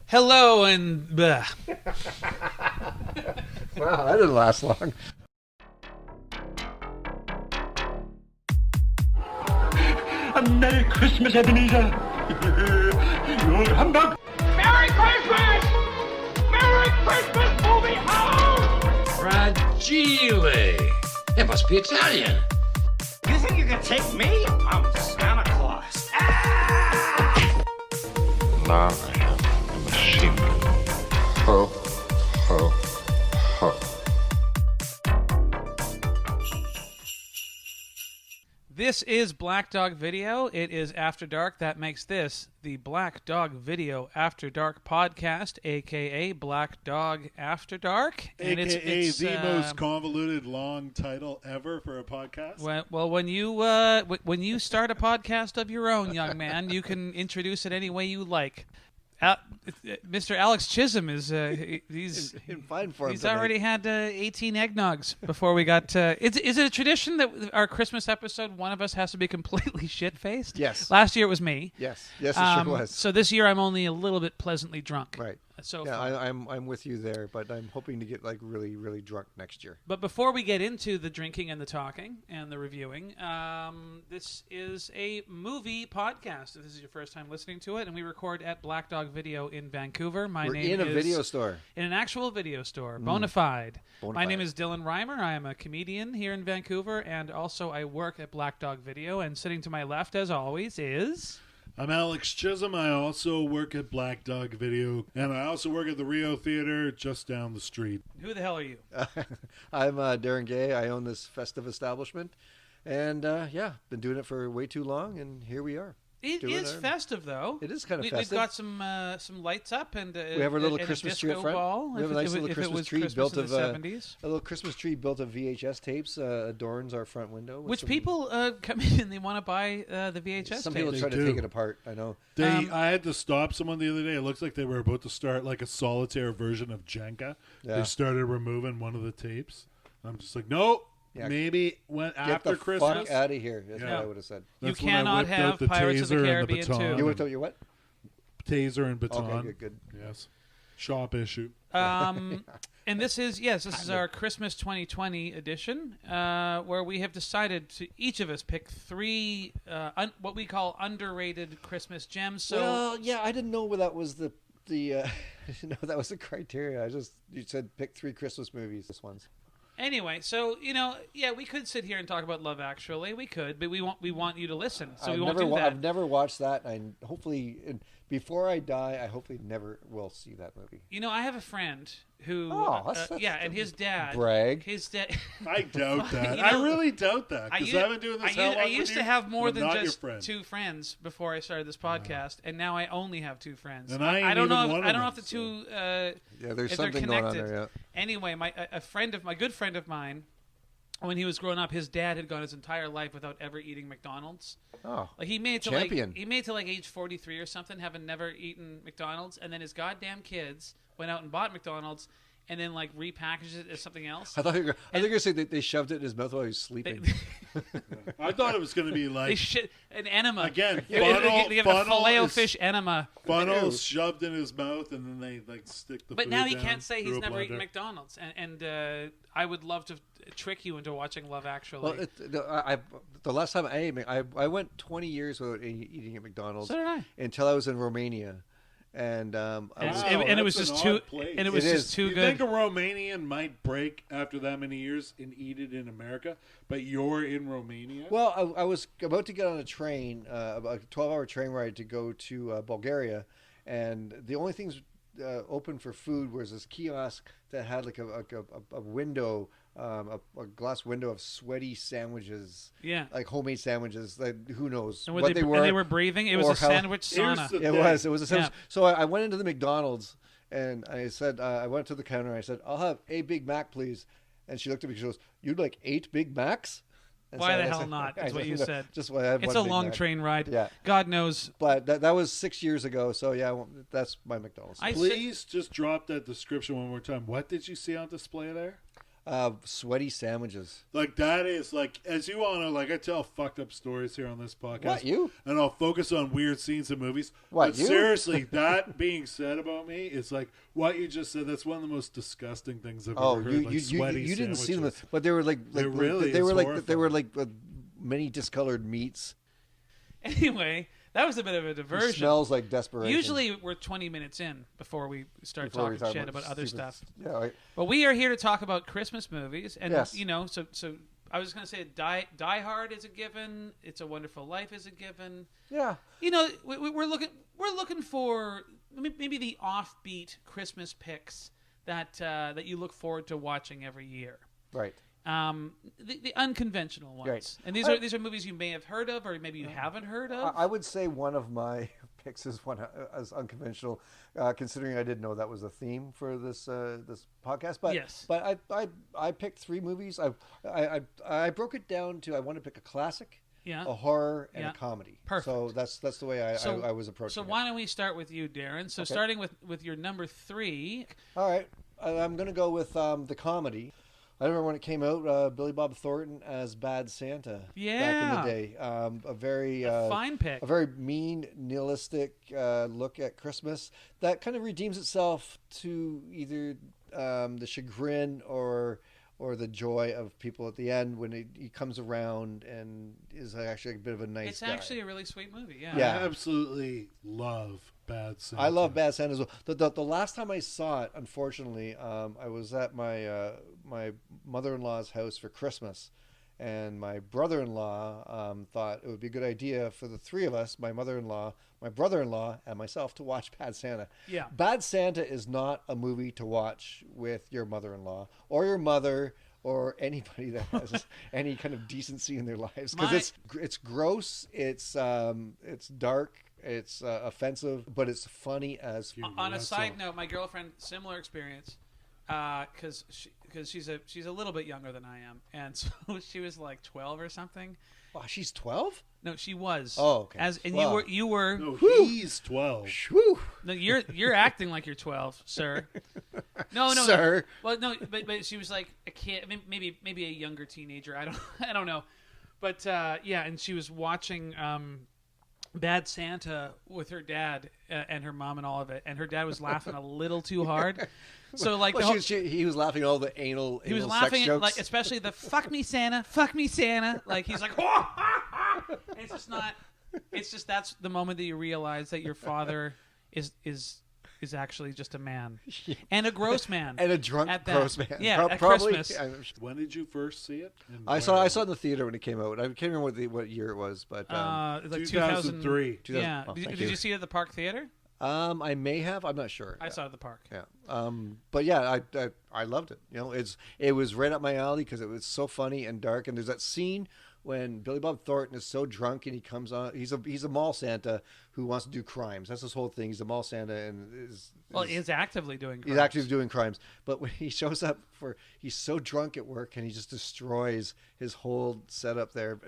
Hello and... Wow, that didn't last long. A Merry Christmas, Ebenezer. Your humbug. Merry Christmas! Merry Christmas, movie house! Fragile. It must be Italian. You think you can take me? I'm Santa Claus. Ah! Now I have a machine. Ho, ho, ho. This is Black Dog Video. It is After Dark. That makes this the Black Dog Video After Dark podcast, a.k.a. Black Dog After Dark. And it's the most convoluted long title ever for a podcast. Well, when you start a podcast of your own, young man, you can introduce it any way you like. Mr. Alex Chisholm is he's In fine form he's tonight. already had 18 eggnogs before we got is it a tradition that our Christmas episode one of us has to be completely shit-faced? Yes. Last year it was me. Yes, it sure was. So this year I'm only a little bit pleasantly drunk. Right. So Yeah, far. I'm with you there, but I'm hoping to get like really, really drunk next year. But before we get into the drinking and the talking and the reviewing, this is a movie podcast. If this is your first time listening to it, and we record at Black Dog Video in Vancouver. We're in a video store. In an actual video store, bona fide. Bona My fide. name is Dylan Reimer. I am a comedian here in Vancouver, and also I work at Black Dog Video. And sitting to my left, as always, is... I'm Alex Chisholm. I also work at Black Dog Video, and I also work at the Rio Theater just down the street. Who the hell are you? I'm Darren Gay. I own this festive establishment, and been doing it for way too long, and here we are. It doing is our- festive, though. It is kind of We've festive. got some lights up, and We have our little and Christmas a tree disco up front. ball. We have a nice little Christmas tree built in of the 70s. a little Christmas tree built of VHS tapes adorns our front window. with Which some- people come in and they want to buy the VHS Some tapes. people try They to do. take it apart. I know. I had to stop someone the other day. It looks like they were about to start like a solitaire version of Jenga. Yeah. They started removing one of the tapes. I'm just like, no, Yeah. maybe went Get after the Christmas. fuck out of here. That's Yeah. what I would have said. You That's when I cannot whipped out have the Pirates of the taser and Caribbean baton. 2. You went out your what? Taser and baton. Okay, good. Yes. Shop issue. And this is our Christmas 2020 edition, where we have decided to each of us pick three what we call underrated Christmas gems. So Well, yeah, I didn't know that was the I didn't know that was the criteria. You said pick 3 Christmas movies. This one's. anyway, so we could sit here and talk about Love Actually. We could, but we want you to listen, so we won't do that. I've never watched that. And hopefully, before I die, I hopefully never will see that movie. I have a friend who, Oh, that's and his dad. brag. His dad. I doubt that. You I know, really doubt that because I've been doing this how long I with used you? to have more I'm than not your just friend. 2 friends before I started this podcast, and now I only have 2 friends. And I ain't I don't know. even one I of don't know if them, the two. Yeah, there's if they're something going on connected. there. Yeah. Anyway, my good friend of mine, when he was growing up, his dad had gone his entire life without ever eating McDonald's. Oh, Like he made it to Champion. like age 43 or something, having never eaten McDonald's, and then his goddamn kids went out and bought McDonald's, and then like repackaged it as something else. I thought you were going to say they shoved it in his mouth while he was sleeping. I thought it was going to be They like shit an enema again. They Funnel, give it a funnel filet is- fish enema. funnel shoved in his mouth, and then they like stick the. But food now he down can't say he's through a never eaten blender. McDonald's, and I would love to trick you into watching Love Actually. Well, the last time I ate, I went 20 years without eating at McDonald's So did I. until I was in Romania, and Wow, Wow, it was that's just an too. odd place. And it was It just is. too You good. think a Romanian might break after that many years and eat it in America, but you're in Romania? Well, I was about to get on a train, a 12-hour train ride to go to Bulgaria, and the only things open for food was this kiosk that had like a window, a glass window of sweaty sandwiches, Yeah. like homemade sandwiches. Like who knows And what they were? And they were breathing. It was or a how- sandwich Here's sauna. the- It was a sandwich. Yeah. So I went into the McDonald's and I said, I went to the counter and I said, I'll have a Big Mac, please. And she looked at me. She goes, "You'd like 8 Big Macs?" And Why so the I hell said- not? I Is what said, you "No, said. Just why I have It's one a Big long Mac." train ride. Yeah. God knows. But that was 6 years ago. So yeah, that's my McDonald's. I Please just drop that description one more time. What did you see on display there? Sweaty sandwiches. Like that is like, as you all know, like I tell fucked up stories here on this podcast. What, you? And I'll focus on weird scenes in movies. What, but you? seriously, that being said about me, it's like what you just said. That's one of the most disgusting things I've ever heard. Like sweaty you didn't see them, sandwiches. but they were like They were like many discolored meats. Anyway, that was a bit of a diversion. It smells like desperation. Usually we're 20 minutes in before we start talking shit about other stuff. Yeah, right. But we are here to talk about Christmas movies, and Yes. you know, so I was going to say Die Hard is a given. It's a Wonderful Life is a given. Yeah. You know, we're looking for maybe the offbeat Christmas picks that you look forward to watching every year. Right. The unconventional ones, Right. and these are movies you may have heard of, or maybe you haven't heard of. I would say one of my picks is one as unconventional, considering I didn't know that was a theme for this this podcast. But Yes. but I picked 3 movies. I broke it down to I want to pick a classic, Yeah. a horror, and Yeah. a comedy. Perfect. So that's the way I was approaching So it. why don't we start with you, Darren? So Okay. starting with your number 3. All right, I'm gonna go with the comedy. I remember when it came out, Billy Bob Thornton as Bad Santa back in Yeah. the day. A very Fine pick. a very mean, nihilistic look at Christmas that kind of redeems itself to either the chagrin or the joy of people at the end when he comes around and is actually a bit of a nice It's guy. actually a really sweet movie. Yeah. Yeah. I absolutely love Bad Santa. I love Bad Santa as well. The last time I saw it, unfortunately, I was at my my mother-in-law's house for Christmas, and my brother-in-law thought it would be a good idea for the 3 of us, my mother-in-law, my brother-in-law, and myself, to watch Bad Santa. Yeah. Bad Santa is not a movie to watch with your mother-in-law or your mother or anybody that has any kind of decency in their lives, because it's gross, it's dark. It's offensive, but it's funny as. On a side note, my girlfriend, similar experience, because she's a little bit younger than I am, and so she was like 12 or something. Wow, she's 12? No, she was. Oh, okay. And 12. you were. No, he's 12. Whew. No, you're acting like you're 12, sir. No, Sir. Well, no, but she was like a kid, maybe a younger teenager. I don't know, but yeah, and she was watching Bad Santa with her dad and her mom and all of it, and her dad was laughing a little too hard. So like Well, he was laughing at all the anal. he was sex laughing at, jokes. like, especially the "fuck me Santa," like he's like, and it's just not. It's just that's the moment that you realize that your father is actually just a man and a gross man and a drunk at that. gross man. Yeah, at probably. Christmas. When did you first see it? And I where? saw it in the theater when it came out. I can't remember what year it was, but Like 2003. 2000, yeah. Oh, Did thank you you. see it at the Park Theater? I may have. I'm not sure. I saw it at the Park. Yeah. But yeah, I loved it. You know, it was right up my alley because it was so funny and dark. And there's that scene when Billy Bob Thornton is so drunk and he comes on. He's a mall Santa who wants to do crimes. That's his whole thing. He's a mall Santa and He's actively doing crimes. he's actually doing crimes. But when he shows up he's so drunk at work and he just destroys his whole setup there.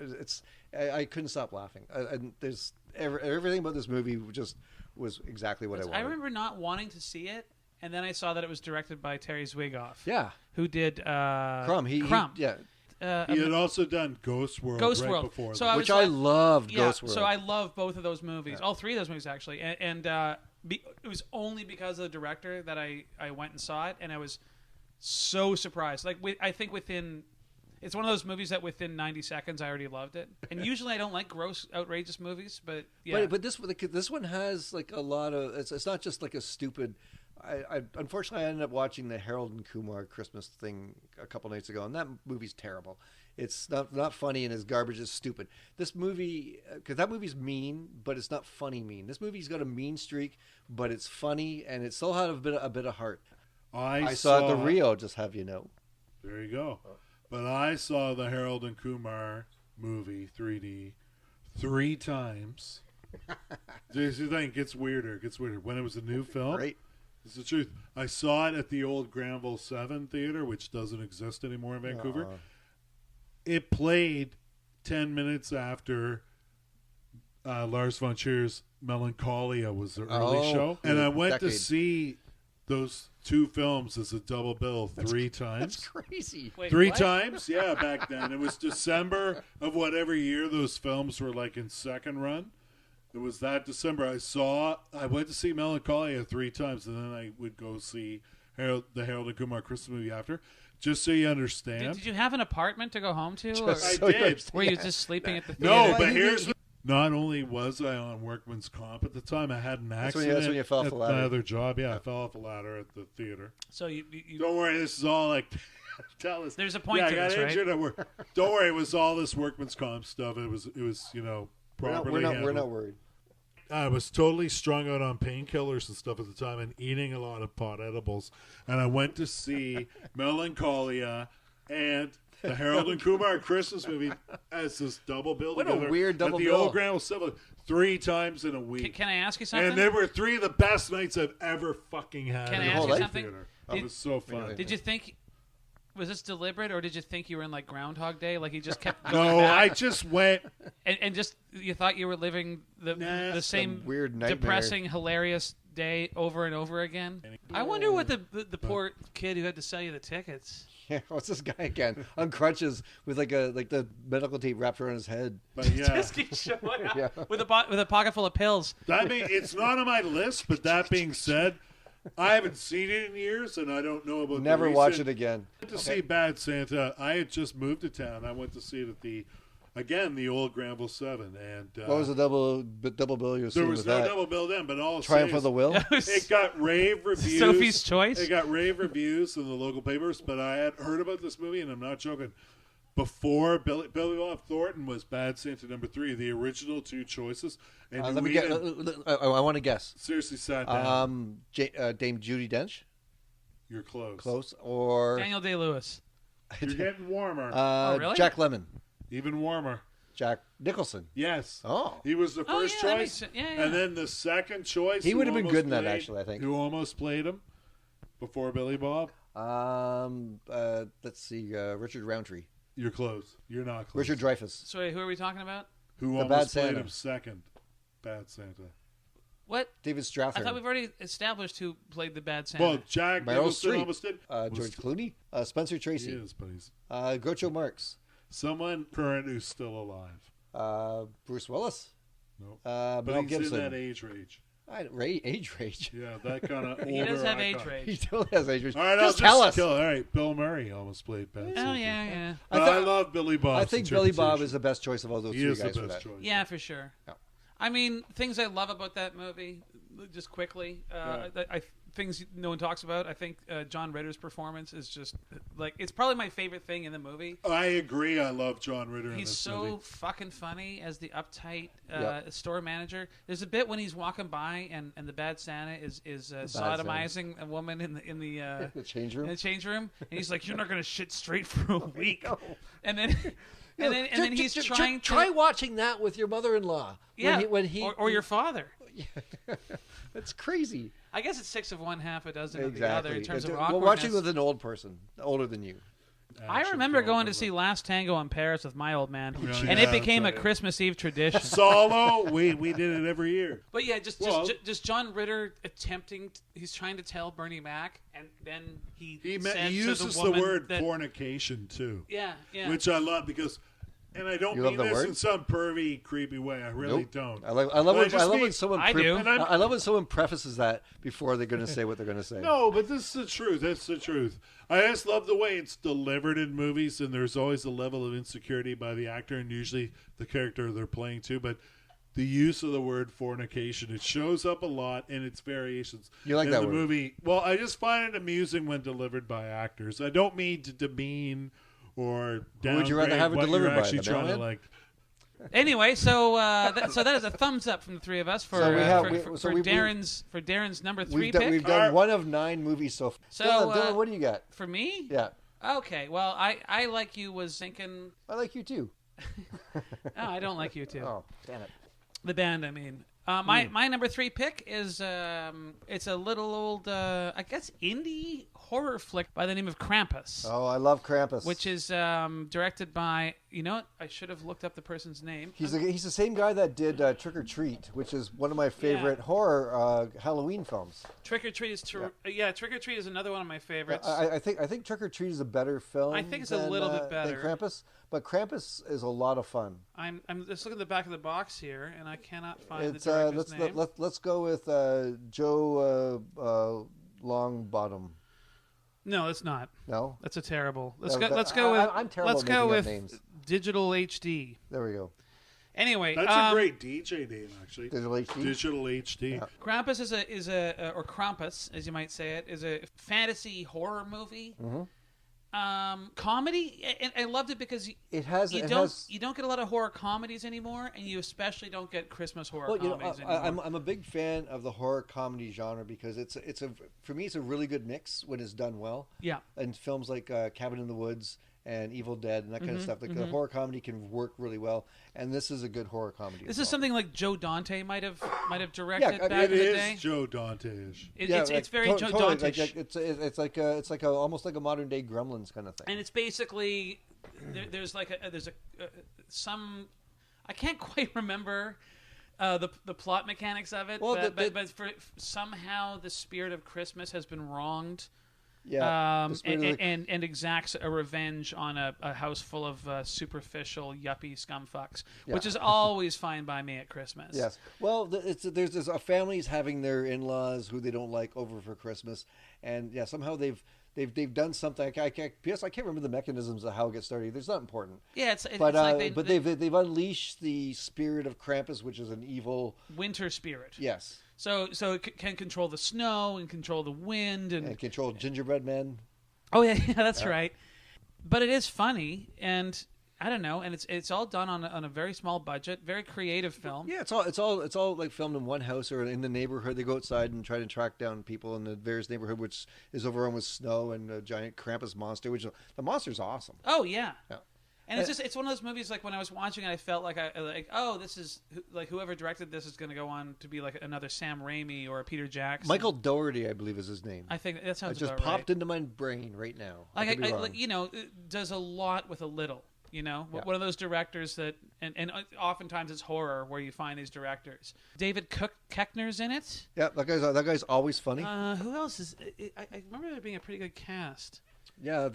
I couldn't stop laughing. And there's everything about this movie just was exactly what I wanted. I remember not wanting to see it, and then I saw that it was directed by Terry Zwigoff. Yeah. Who did Crumb. Crumb. Yeah. He had also done Ghost World Ghost right World. before So that. I was Which I like- loved, Yeah, Ghost World. so I love both of those movies. All 3 of those movies, actually. And it was only because of the director that I went and saw it, and I was so surprised. Like, I think it's one of those movies that within 90 seconds I already loved it. And usually I don't like gross, outrageous movies, but yeah. But this one has like a lot of. It's not just like a stupid. I unfortunately I ended up watching the Harold and Kumar Christmas thing a couple nights ago, and that movie's terrible. It's not funny, and his garbage is stupid. This movie, because that movie's mean, but it's not funny mean. This movie's got a mean streak, but it's funny, and it still had a bit of heart. I saw it at the Rio, just have you know. There you go. But I saw the Harold and Kumar movie 3D 3 times. Here's the thing, it gets weirder. When it was a new film, Right. it's the truth. I saw it at the old Granville 7 Theater, which doesn't exist anymore in Vancouver. It played 10 minutes after Lars von Trier's Melancholia was the early show. And I went to decade. see those 2 films as a double bill 3 That's times. crazy. Wait, 3 what? times, yeah, back then. It was December of whatever year those films were like in second run. It was that December. I went to see Melancholia 3 times, and then I would go see the Harold and Kumar Christmas movie after. Just so you understand. Did you have an apartment to go home to? Just Or so I you did. understand. were you just sleeping at the theater? No, Well, but he- here's not only was I on workman's comp at the time, I had an when accident you fell off at the ladder. my other job. Yeah, I fell off a ladder at the theater. So you Don't worry, this is all like tell us. There's a point yeah, to I got this, right? injured at work. Don't worry, it was all this workman's comp stuff. It was properly We're not handled. worried. I was totally strung out on painkillers and stuff at the time and eating a lot of pot edibles. And I went to see Melancholia and the Harold and Kumar Christmas movie as this double bill What a together weird double at the bill. Old Granville Civic 3 times in a week. Can I ask you something? And they were 3 of the best nights I've ever fucking had. Can I in ask the you whole something? theater. Did- It was so fun. Did you think was this deliberate, or did you think you were in like Groundhog Day? Like you just kept going No, I back just went. and just you thought you were living the Nah, same weird nightmare. depressing, hilarious day over and over again. I wonder what the poor kid who had to sell you the tickets. Yeah, what's this guy again? On crutches with like the medical tape wrapped around his head. But yeah, Just keep showing up Yeah. with a pocket full of pills. it's not on my list. But that being said, I haven't seen it in years, and I don't know about. Never the watch recent- it again. I went to see Bad Santa. I had just moved to town. I went to see it at the old Granville 7, and What was the double bill you were there seeing was with no that? double bill then. But all I'll say Triumph is of the Will? it got rave reviews. Sophie's Choice? It got rave reviews in the local papers. But I had heard about this movie, and I'm not joking. Before Billy Bob Thornton was Bad Santa #3, the original 2 choices, and Let me get. I want to guess. seriously sat down. Dame Judi Dench, You're close. close, or Daniel Day-Lewis. You're getting warmer. really? Jack Lemmon, Even warmer. Jack Nicholson. Yes. Oh. He was the Oh, first yeah, that makes choice. sense. Yeah, yeah. And then the second choice. He who would have been almost good in that, played- actually, I think. Who almost played him before Billy Bob? Let's see, Richard Roundtree, You're close. You're not close. Richard Dreyfuss. Sorry, who are we talking about? Who The almost Bad played Santa. him second? Bad Santa. What? David I Strathairn. thought we've already established who played the bad Santa. Well, Jack Meryl Nicholson Streep. almost did. George Clooney, Spencer He Tracy, is, but he's Groucho Marx, someone current who's still alive. Bruce Willis, No. Mel But he's Gibson. in that age range. Age range. Yeah, that kind of he does have age He range. totally has age range. All right, just I'll tell just us. All right, Bill Murray almost played Bad Santa. Oh yeah, yeah, But I love Billy Bob. I think Billy Bob is the best choice of all those He three is the guys for best that. choice. yeah, for sure. Yeah. I mean, things I love about that movie, just quickly, things no one talks about. I think John Ritter's performance is just like it's probably my favorite thing in the movie. I agree. I love John Ritter in He's this so movie. fucking funny as the uptight Yep. store manager. There's a bit when he's walking by and the bad Santa is sodomizing a woman in the The change in room. the change room, and he's like, "You're not gonna shit straight for a week," and then. And then he's trying to try watching that with your mother-in-law. yeah, when he or your father. That's crazy. I guess it's 6 of one, half a dozen of the other Exactly. in terms of Well, awkwardness. watching with an old person, older than you. I Action remember film going to was see Last Tango in Paris with my old man, Yeah, and yeah, it became a that's right. Christmas Eve tradition. Solo. We did it every year. But yeah, just John Ritter attempting. He's trying to tell Bernie Mac, and then he said uses to the, woman word that, fornication too, Yeah, yeah. which I love because, and I don't You mean love the this word? in some pervy, creepy way. I really Nope. don't. I love But when, just mean- when someone. I do. And I'm- I love when someone prefaces that before they're going to say what they're going to say. No, but this is the truth. That's the truth. I just love the way it's delivered in movies, and there's always a level of insecurity by the actor, and usually the character they're playing too. But the use of the word fornication, it shows up a lot in its variations. You like in that the word? movie? Well, I just find it amusing when delivered by actors. I don't mean to demean or Who would you rather downgrade have it what delivered you're by, actually the trying to mailman? like. Anyway, so that is a thumbs up from the three of us for So we have- for Darren's number 3 We've pick. done, we've done 1 of 9 movies so far. So, Dylan, what do you got? For me, Yeah, okay. Well, I like you was thinking. I like you too. Oh, I don't like you too. Oh, damn it. The band, I mean. My number 3 pick is it's a little old I guess indie horror flick by the name of Krampus, Oh, I love Krampus. which is directed by You know what? I should have looked up the person's name. He's the same guy that did Trick or Treat, which is one of my favorite horror Halloween films. Trick or Treat is Trick or Treat is another one of my favorites. I think Trick or Treat is a better film. I think it's a little bit better than Krampus, but Krampus is a lot of fun. I'm just looking at the back of the box here, and I cannot find It's the director's name. let's go with Joe Longbottom. No, it's not. No, That's a terrible. I'm Let's terrible go making up with names. Digital HD. There we go. Anyway, That's a great DJ name, actually. Digital HD. Digital HD. Yeah. Krampus is a or Krampus, as you might say it, is a fantasy horror movie. Comedy, and I loved it because you don't get a lot of horror comedies anymore, and you especially don't get Christmas horror comedies anymore. I'm a big fan of the horror comedy genre because for me it's a really good mix when it's done well. Yeah. And films like Cabin in the Woods and Evil Dead and that kind of stuff, like the horror comedy can work really well, and this is a good horror comedy. This is something like Joe Dante might have directed back It in the is day. Joe Dante-ish. It's very Joe totally, Dante-ish. It's like almost like a modern day Gremlins kind of thing. And it's basically there's some I can't quite remember the plot mechanics of it, Well, but somehow the spirit of Christmas has been wronged. Yeah, and exacts a revenge on a house full of superficial yuppie scumfucks, which is always fine by me at Christmas. Yes. Well, there's a family's having their in-laws who they don't like over for Christmas, and somehow they've done something. I can't remember the mechanisms of how it gets started. It's not important. Yeah, but they've unleashed the spirit of Krampus, which is an evil winter spirit. Yes. So it can control the snow and control the wind and control gingerbread men. Oh yeah, that's right. But it is funny, and I don't know, and it's all done on a very small budget, very creative film. Yeah, it's all like filmed in one house or in the neighborhood. They go outside and try to track down people in the various neighborhood, which is overrun with snow and a giant Krampus monster. Which the monster's awesome. Oh yeah. And it's one of those movies, like when I was watching it, I felt like this is like whoever directed this is going to go on to be like another Sam Raimi or a Peter Jackson. Michael Dougherty, I believe, is his name. I think that sounds. It just popped into my brain right now. It does a lot with a little. One of those directors that, and oftentimes it's horror where you find these directors. David Koechner's in it. Yeah, that guy's always funny. Who else is? I remember there being a pretty good cast. Yeah,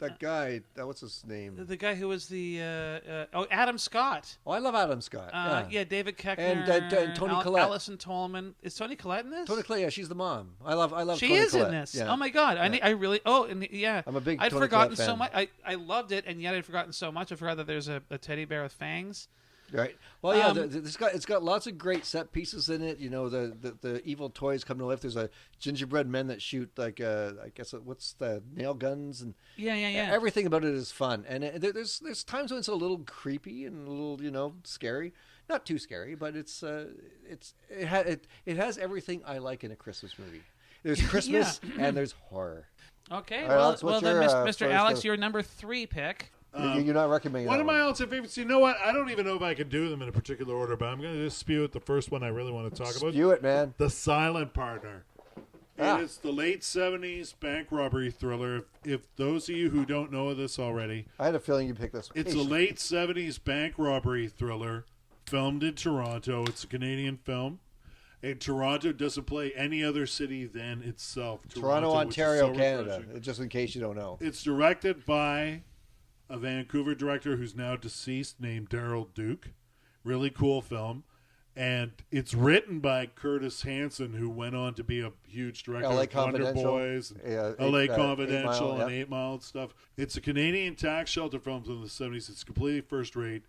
that guy. What's his name? The guy who was the Adam Scott. Oh, I love Adam Scott. Yeah, David Koechner and Toni Collette. Alison Tolman. Is Toni Collette in this? Toni Collette. Yeah, she's the mom. I love. She Toni is Collette. in this. Yeah. Oh my god! I really. Oh, and yeah. I'm a big. I'd Toni forgotten Collette so fan. much. I loved it, and yet I'd forgotten so much. I forgot that there's a teddy bear with fangs. Right. Well, yeah, it's got lots of great set pieces in it. The evil toys come to life. There's a gingerbread men that shoot I guess what's the nail guns and yeah. Everything about it is fun, and there's times when it's a little creepy and a little scary. Not too scary, but it has everything I like in a Christmas movie. There's Christmas and there's horror. Okay. Right, well then, Mr. Alex, your number 3 pick. You're not recommending one that of my all-time favorites. You know what? I don't even know if I can do them in a particular order, but I'm going to just spew out the first one I really want to talk about. Spew it, man. The Silent Partner. It is the late 70s bank robbery thriller. If those of you who don't know this already, I had a feeling you'd pick this one. It's a late 70s bank robbery thriller filmed in Toronto. It's a Canadian film. And Toronto doesn't play any other city than itself. Toronto, Ontario, Canada, just in case you don't know. It's directed by a Vancouver director who's now deceased named Daryl Duke. Really cool film. And it's written by Curtis Hanson, who went on to be a huge director of Wonder Boys, L.A. Confidential, and 8 Mile and stuff. It's a Canadian tax shelter film from the 70s. It's completely first-rate.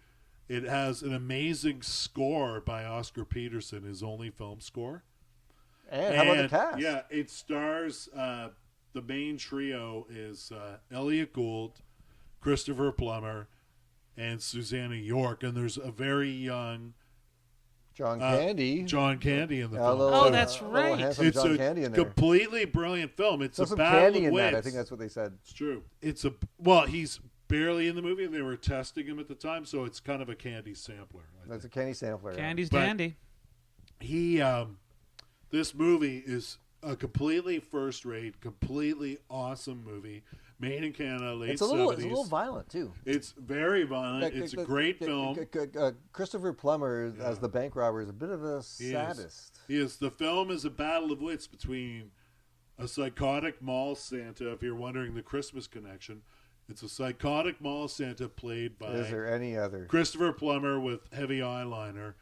It has an amazing score by Oscar Peterson, his only film score. And how about the cast? Yeah, it stars, the main trio is Elliot Gould, Christopher Plummer, and Susanna York. And there's a very young John Candy in the film. Oh, that's right. It's John a Candy in there. completely brilliant film. It's There's a some battle candy of in wits. that. I think that's what they said. It's true. He's barely in the movie, and they were testing him at the time, so it's kind of a Candy sampler. That's a Candy sampler. Candy's dandy. This movie is a completely first-rate, completely awesome movie made in Canada, late It's a 70s. little violent too. It's very violent. It's a great film. Christopher Plummer as the bank robber is a bit of a sadist. Yes, the film is a battle of wits between a psychotic mall Santa, if you're wondering the Christmas connection. It's a psychotic mall Santa played by Is there any other? Christopher Plummer with heavy eyeliner,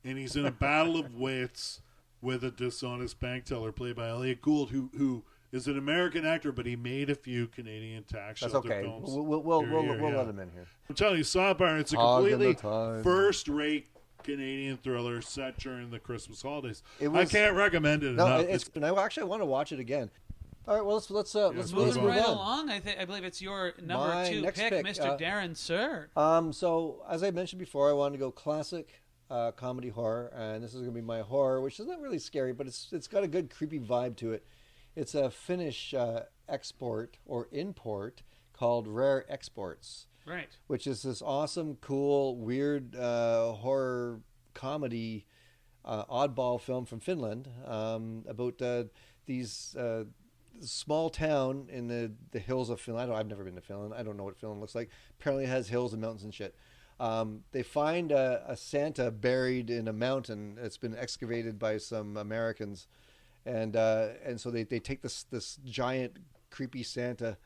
and he's in a battle of wits with a dishonest bank teller played by Elliot Gould, who is an American actor, but he made a few Canadian tax That's shelter okay. films. We'll let him in here. I'm telling you, Sidebar, it's a Hog in completely the time. first-rate Canadian thriller set during the Christmas holidays. It I was- can't recommend it No, enough. and I actually want to watch it again. All right, well let's Moving Moving move right on. along, I believe it's your number My 2 next pick, pick, Mr. Darren Sir. So as I mentioned before, I wanted to go classic comedy horror, and this is going to be my horror, which is not really scary, but it's got a good creepy vibe to it. It's a Finnish export or import called Rare Exports, Right. which is this awesome, cool, weird horror comedy oddball film from Finland about these small town in the hills of Finland. I've never been to Finland. I don't know what Finland looks like. Apparently it has hills and mountains and shit. They find a Santa buried in a mountain. It's been excavated by some Americans, and so they take this giant creepy Santa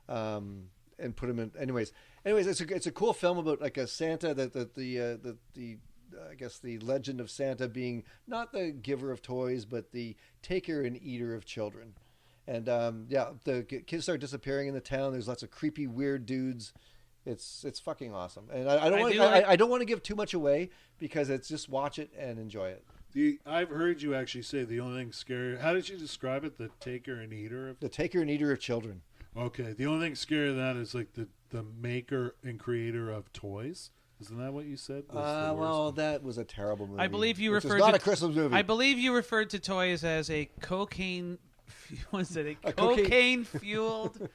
and put him in. Anyways, it's a cool film about like a Santa the I guess the legend of Santa being not the giver of toys, but the taker and eater of children. And the kids start disappearing in the town. There's lots of creepy, weird dudes. It's fucking awesome. And I don't want to give too much away because it's just watch it and enjoy it. I've heard you actually say the only thing scary. How did you describe it? The taker and eater of. The taker and eater of children. Okay, the only thing scary than that is like the maker and creator of toys. Isn't that what you said? Well, that was a terrible movie. I believe you referred not to a Christmas movie. I believe you referred to toys as a cocaine. Was it a cocaine- cocaine fueled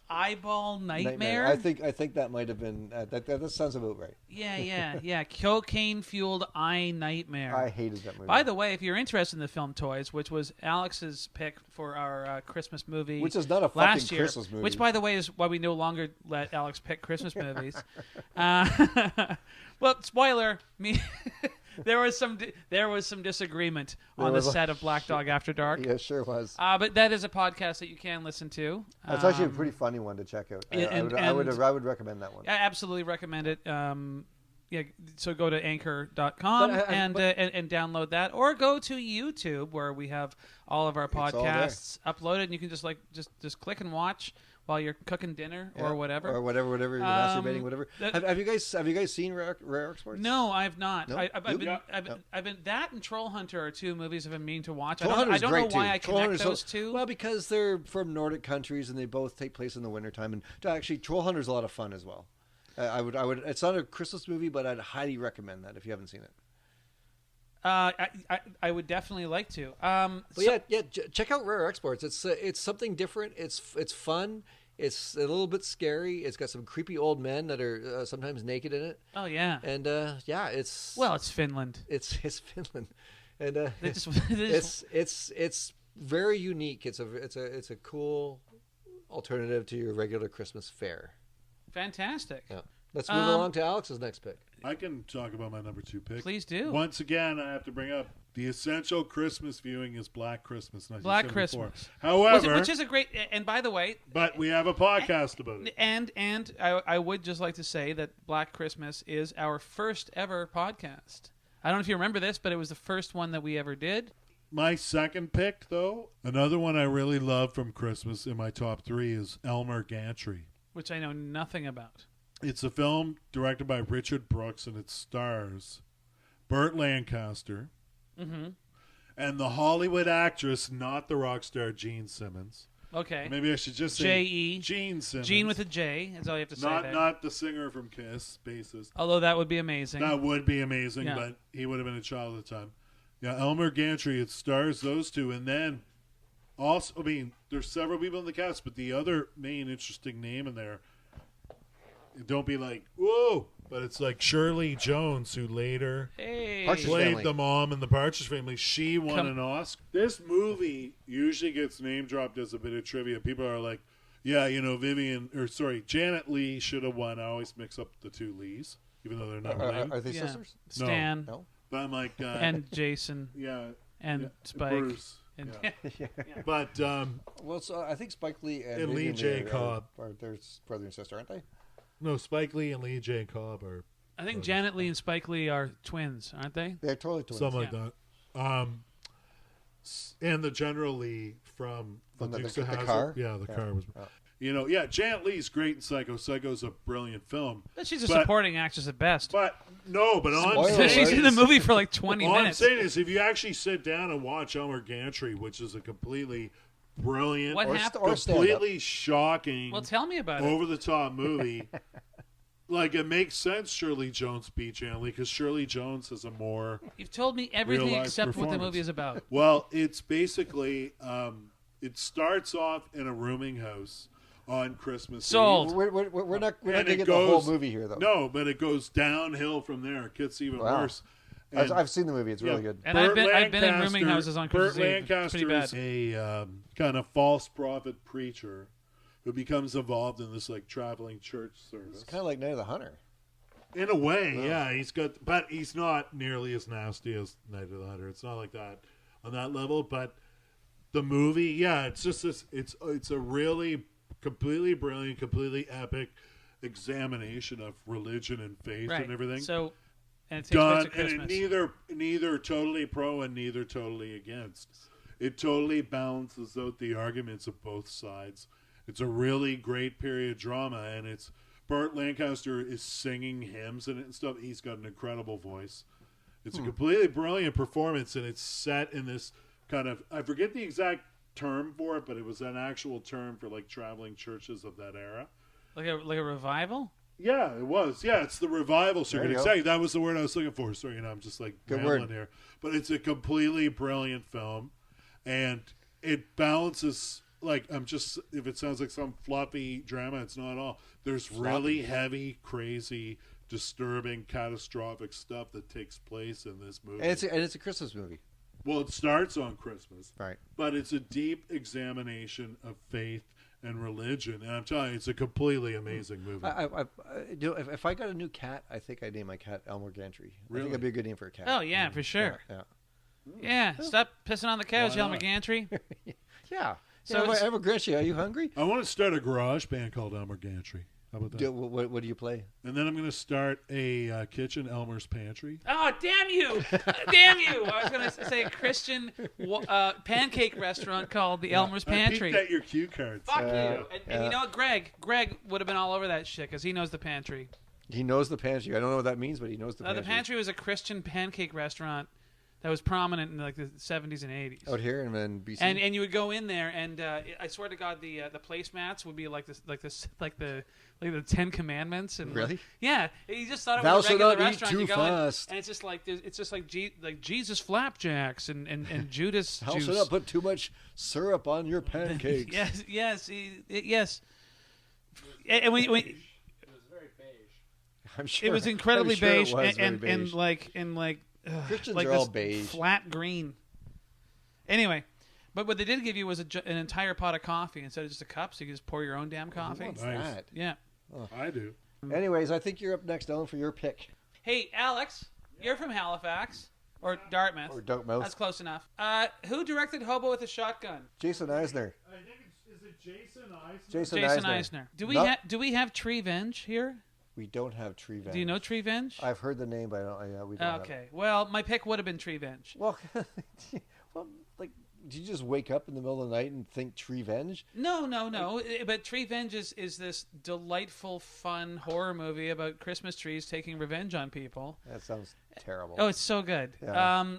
eyeball nightmare? I think that might have been that sounds about right. Yeah. Cocaine fueled eye nightmare. I hated that movie. By the way, if you're interested in the film Toys, which was Alex's pick for our Christmas movie, Which is not a fucking last year, Christmas movie. which by the way is why we no longer let Alex pick Christmas movies. Well, spoiler, there was some disagreement on the set of Black Dog After Dark. Yeah, sure was. But that is a podcast that you can listen to. That's actually a pretty funny one to check out. I would recommend that one. I absolutely recommend it. So go to anchor.com and download that, or go to YouTube where we have all of our podcasts uploaded, and you can just click and watch while you're cooking dinner or whatever. Or whatever, you're masturbating, whatever. Have you guys seen Rare Exports? No, I've not. No? I've been that and Troll Hunter are two movies I've been meaning to watch. Troll I Hunter's don't great know why too. I Troll connect Hunter's those two. Well, because they're from Nordic countries and they both take place in the wintertime. And actually, Troll Hunter's a lot of fun as well. I would. It's not a Christmas movie, but I'd highly recommend that if you haven't seen it. I would definitely like to. Check out Rare Exports. It's something different. It's fun. It's a little bit scary. It's got some creepy old men that are sometimes naked in it. Oh yeah. And it's it's Finland. It's Finland, and it's very unique. It's a cool alternative to your regular Christmas fare. Fantastic. Yeah. Let's move along to Alex's next pick. I can talk about my number 2 pick. Please do. Once again, I have to bring up the essential Christmas viewing is Black Christmas. Black 1974. Christmas. However, which is a great. And by the way, but we have a podcast about it. And I would just like to say that Black Christmas is our first ever podcast. I don't know if you remember this, but it was the first one that we ever did. My second pick, though, another one I really love from Christmas in my top 3 is Elmer Gantry. Which I know nothing about. It's a film directed by Richard Brooks, and it stars Burt Lancaster and the Hollywood actress, not the rock star Gene Simmons. Okay. Maybe I should just say J.E. Gene Simmons. Gene with a J. That's all you have to say there. Not the singer from Kiss, bassist. Although that would be amazing. That would be amazing, but he would have been a child at the time. Yeah, Elmer Gantry, it stars those two. And then also, I mean, there's several people in the cast, but the other main interesting name in there, don't be like, whoa, but it's like Shirley Jones, who later played the mom in the Partridge Family. She won an Oscar. This movie usually gets name dropped as a bit of trivia. People are like, Yeah, Janet Leigh should have won. I always mix up the two Lees, even though they're not related. Are they Yeah. sisters? Stan No. But I'm like, and Jason yeah, and Spike. Bruce. And, Yeah. But Well, so I think Spike Lee and Lee Vivian J. Leigh Cobb. are their brother and sister, aren't they? no, Spike Lee and Lee J. Cobb are I think Janet Leigh and Spike Lee are twins, aren't they? They're totally twins. something like that. And the General Lee from From the Dukes of Hazzard. car? Yeah, the Yeah. car was. Yeah. Janet Leigh's great in Psycho. Psycho's a brilliant film. But she's a But- supporting actress at best. But all Spoiler I'm saying She's in the is- movie for like 20 all I'm minutes. saying is, if you actually sit down and watch Elmer Gantry, which is a completely brilliant, What Or, happened? or stand up. completely shocking, Well, tell me about it. over the top movie. Like, it makes sense Shirley Jones beat Janet Leigh because Shirley Jones has a more You've told me everything real-life except what the performance. movie is about. well. It's basically it starts off in a rooming house on Christmas Sold. Eve. We're not And going to it get the whole goes- movie here, though. No, but it goes downhill from there. It gets even Wow. worse. I've seen the movie. It's really Yeah. good. And I've been in rooming houses on Christmas Burt Eve. It's Lancaster pretty bad. is a kind of false prophet preacher who becomes involved in this like traveling church service. It's kind of like Night of the Hunter. In a way, yeah, but he's not nearly as nasty as Night of the Hunter. It's not like that on that level. But the movie, yeah, it's just this. It's a really completely brilliant, completely epic examination of religion and faith Right. and everything. So, and it takes place Done, at and Christmas. it neither totally pro and neither totally against. It totally balances out the arguments of both sides. It's a really great period drama, and it's Burt Lancaster is singing hymns in it and stuff. He's got an incredible voice. It's a completely brilliant performance, and it's set in this kind of, I forget the exact term for it, but it was an actual term for like traveling churches of that era. like a revival? Yeah, it was. Yeah, it's the revival circuit. There you go. Exactly. That was the word I was looking for. Sorry, I'm just like Good rambling word. here. But it's a completely brilliant film, and it balances. Like, if it sounds like some fluffy drama, it's not at all. There's really heavy, crazy, disturbing, catastrophic stuff that takes place in this movie. And it's a Christmas movie. Well, it starts on Christmas, Right. but it's a deep examination of faith and religion. And I'm telling you, it's a completely amazing movie. If I got a new cat, I think I'd name my cat Elmer Gantry. I Really? think it'd be a good name for a cat. Oh, yeah, for sure. Yeah. Yeah, stop pissing on the couch, Why Elmer not? Gantry. Yeah. So So, it's- Elmer Gantry, are you hungry? I want to start a garage band called Elmer Gantry. How about that? What do you play? And then I'm going to start a kitchen, Elmer's Pantry. Oh, damn you! Damn you! I was going to say a Christian pancake restaurant called the Elmer's I Pantry. peeked at your cue cards. Fuck you! Yeah. And you know what, Greg would have been all over that shit because he knows the pantry. He knows the pantry. I don't know what that means, but he knows the pantry. The pantry was a Christian pancake restaurant that was prominent in like the 70s and 80s. Out here and then BC. And you would go in there, and I swear to God, the placemats would be like the 10 Commandments. And Really? Yeah, you just thought it Thou was a shalt regular not eat restaurant. too You go fast. in, and it's just like Jesus flapjacks and Judas How juice. should I put too much syrup on your pancakes? yes. And we I'm sure. it was incredibly I'm sure it beige, was very and beige. like Christians like are this all beige. flat green. Anyway, but what they did give you was an entire pot of coffee instead of just a cup, so you could just pour your own damn coffee. What's Nice. that? Yeah. I do. Anyways, I think you're up next, Ellen, for your pick. Hey, Alex, you're from Halifax or Dartmouth. Or Dartmouth. That's close enough. Who directed Hobo with a Shotgun? Jason Eisner. I think is it Jason Eisner? Jason Jason Eisner. Eisner. Not- Do we have Tree Venge here? We don't have Tree Venge. Do you know Tree Venge? I've heard the name, but I don't. We don't have it. Okay. Well, my pick would have been Tree Venge. Well, like, did you just wake up in the middle of the night and think Tree Venge? No. But Tree Venge is this delightful, fun horror movie about Christmas trees taking revenge on people. That sounds terrible. Oh, it's so good. Yeah.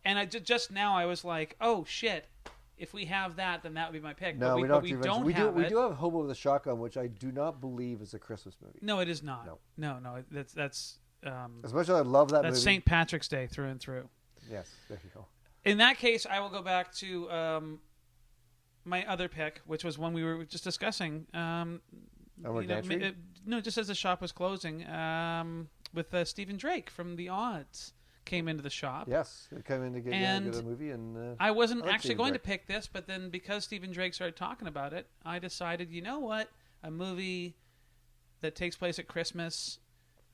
And I just now I was like, oh shit, if we have that, then that would be my pick. no, but we but don't. we don't we have do. it. We do have Hobo with a Shotgun, which I do not believe is a Christmas movie. No, it is not. No. No. That's As much as I love that that's movie. St. Patrick's Day through and through. Yes, there you go. In that case, I will go back to my other pick, which was one we were just discussing. Elmer Gantry? No, just as the shop was closing, with Stephen Drake from The Odds. came into the shop. Yes, they come in to get a movie, and I wasn't I like actually Stephen going Drake. to pick this, but then because Stephen Drake started talking about it, I decided, you know what? A movie that takes place at Christmas,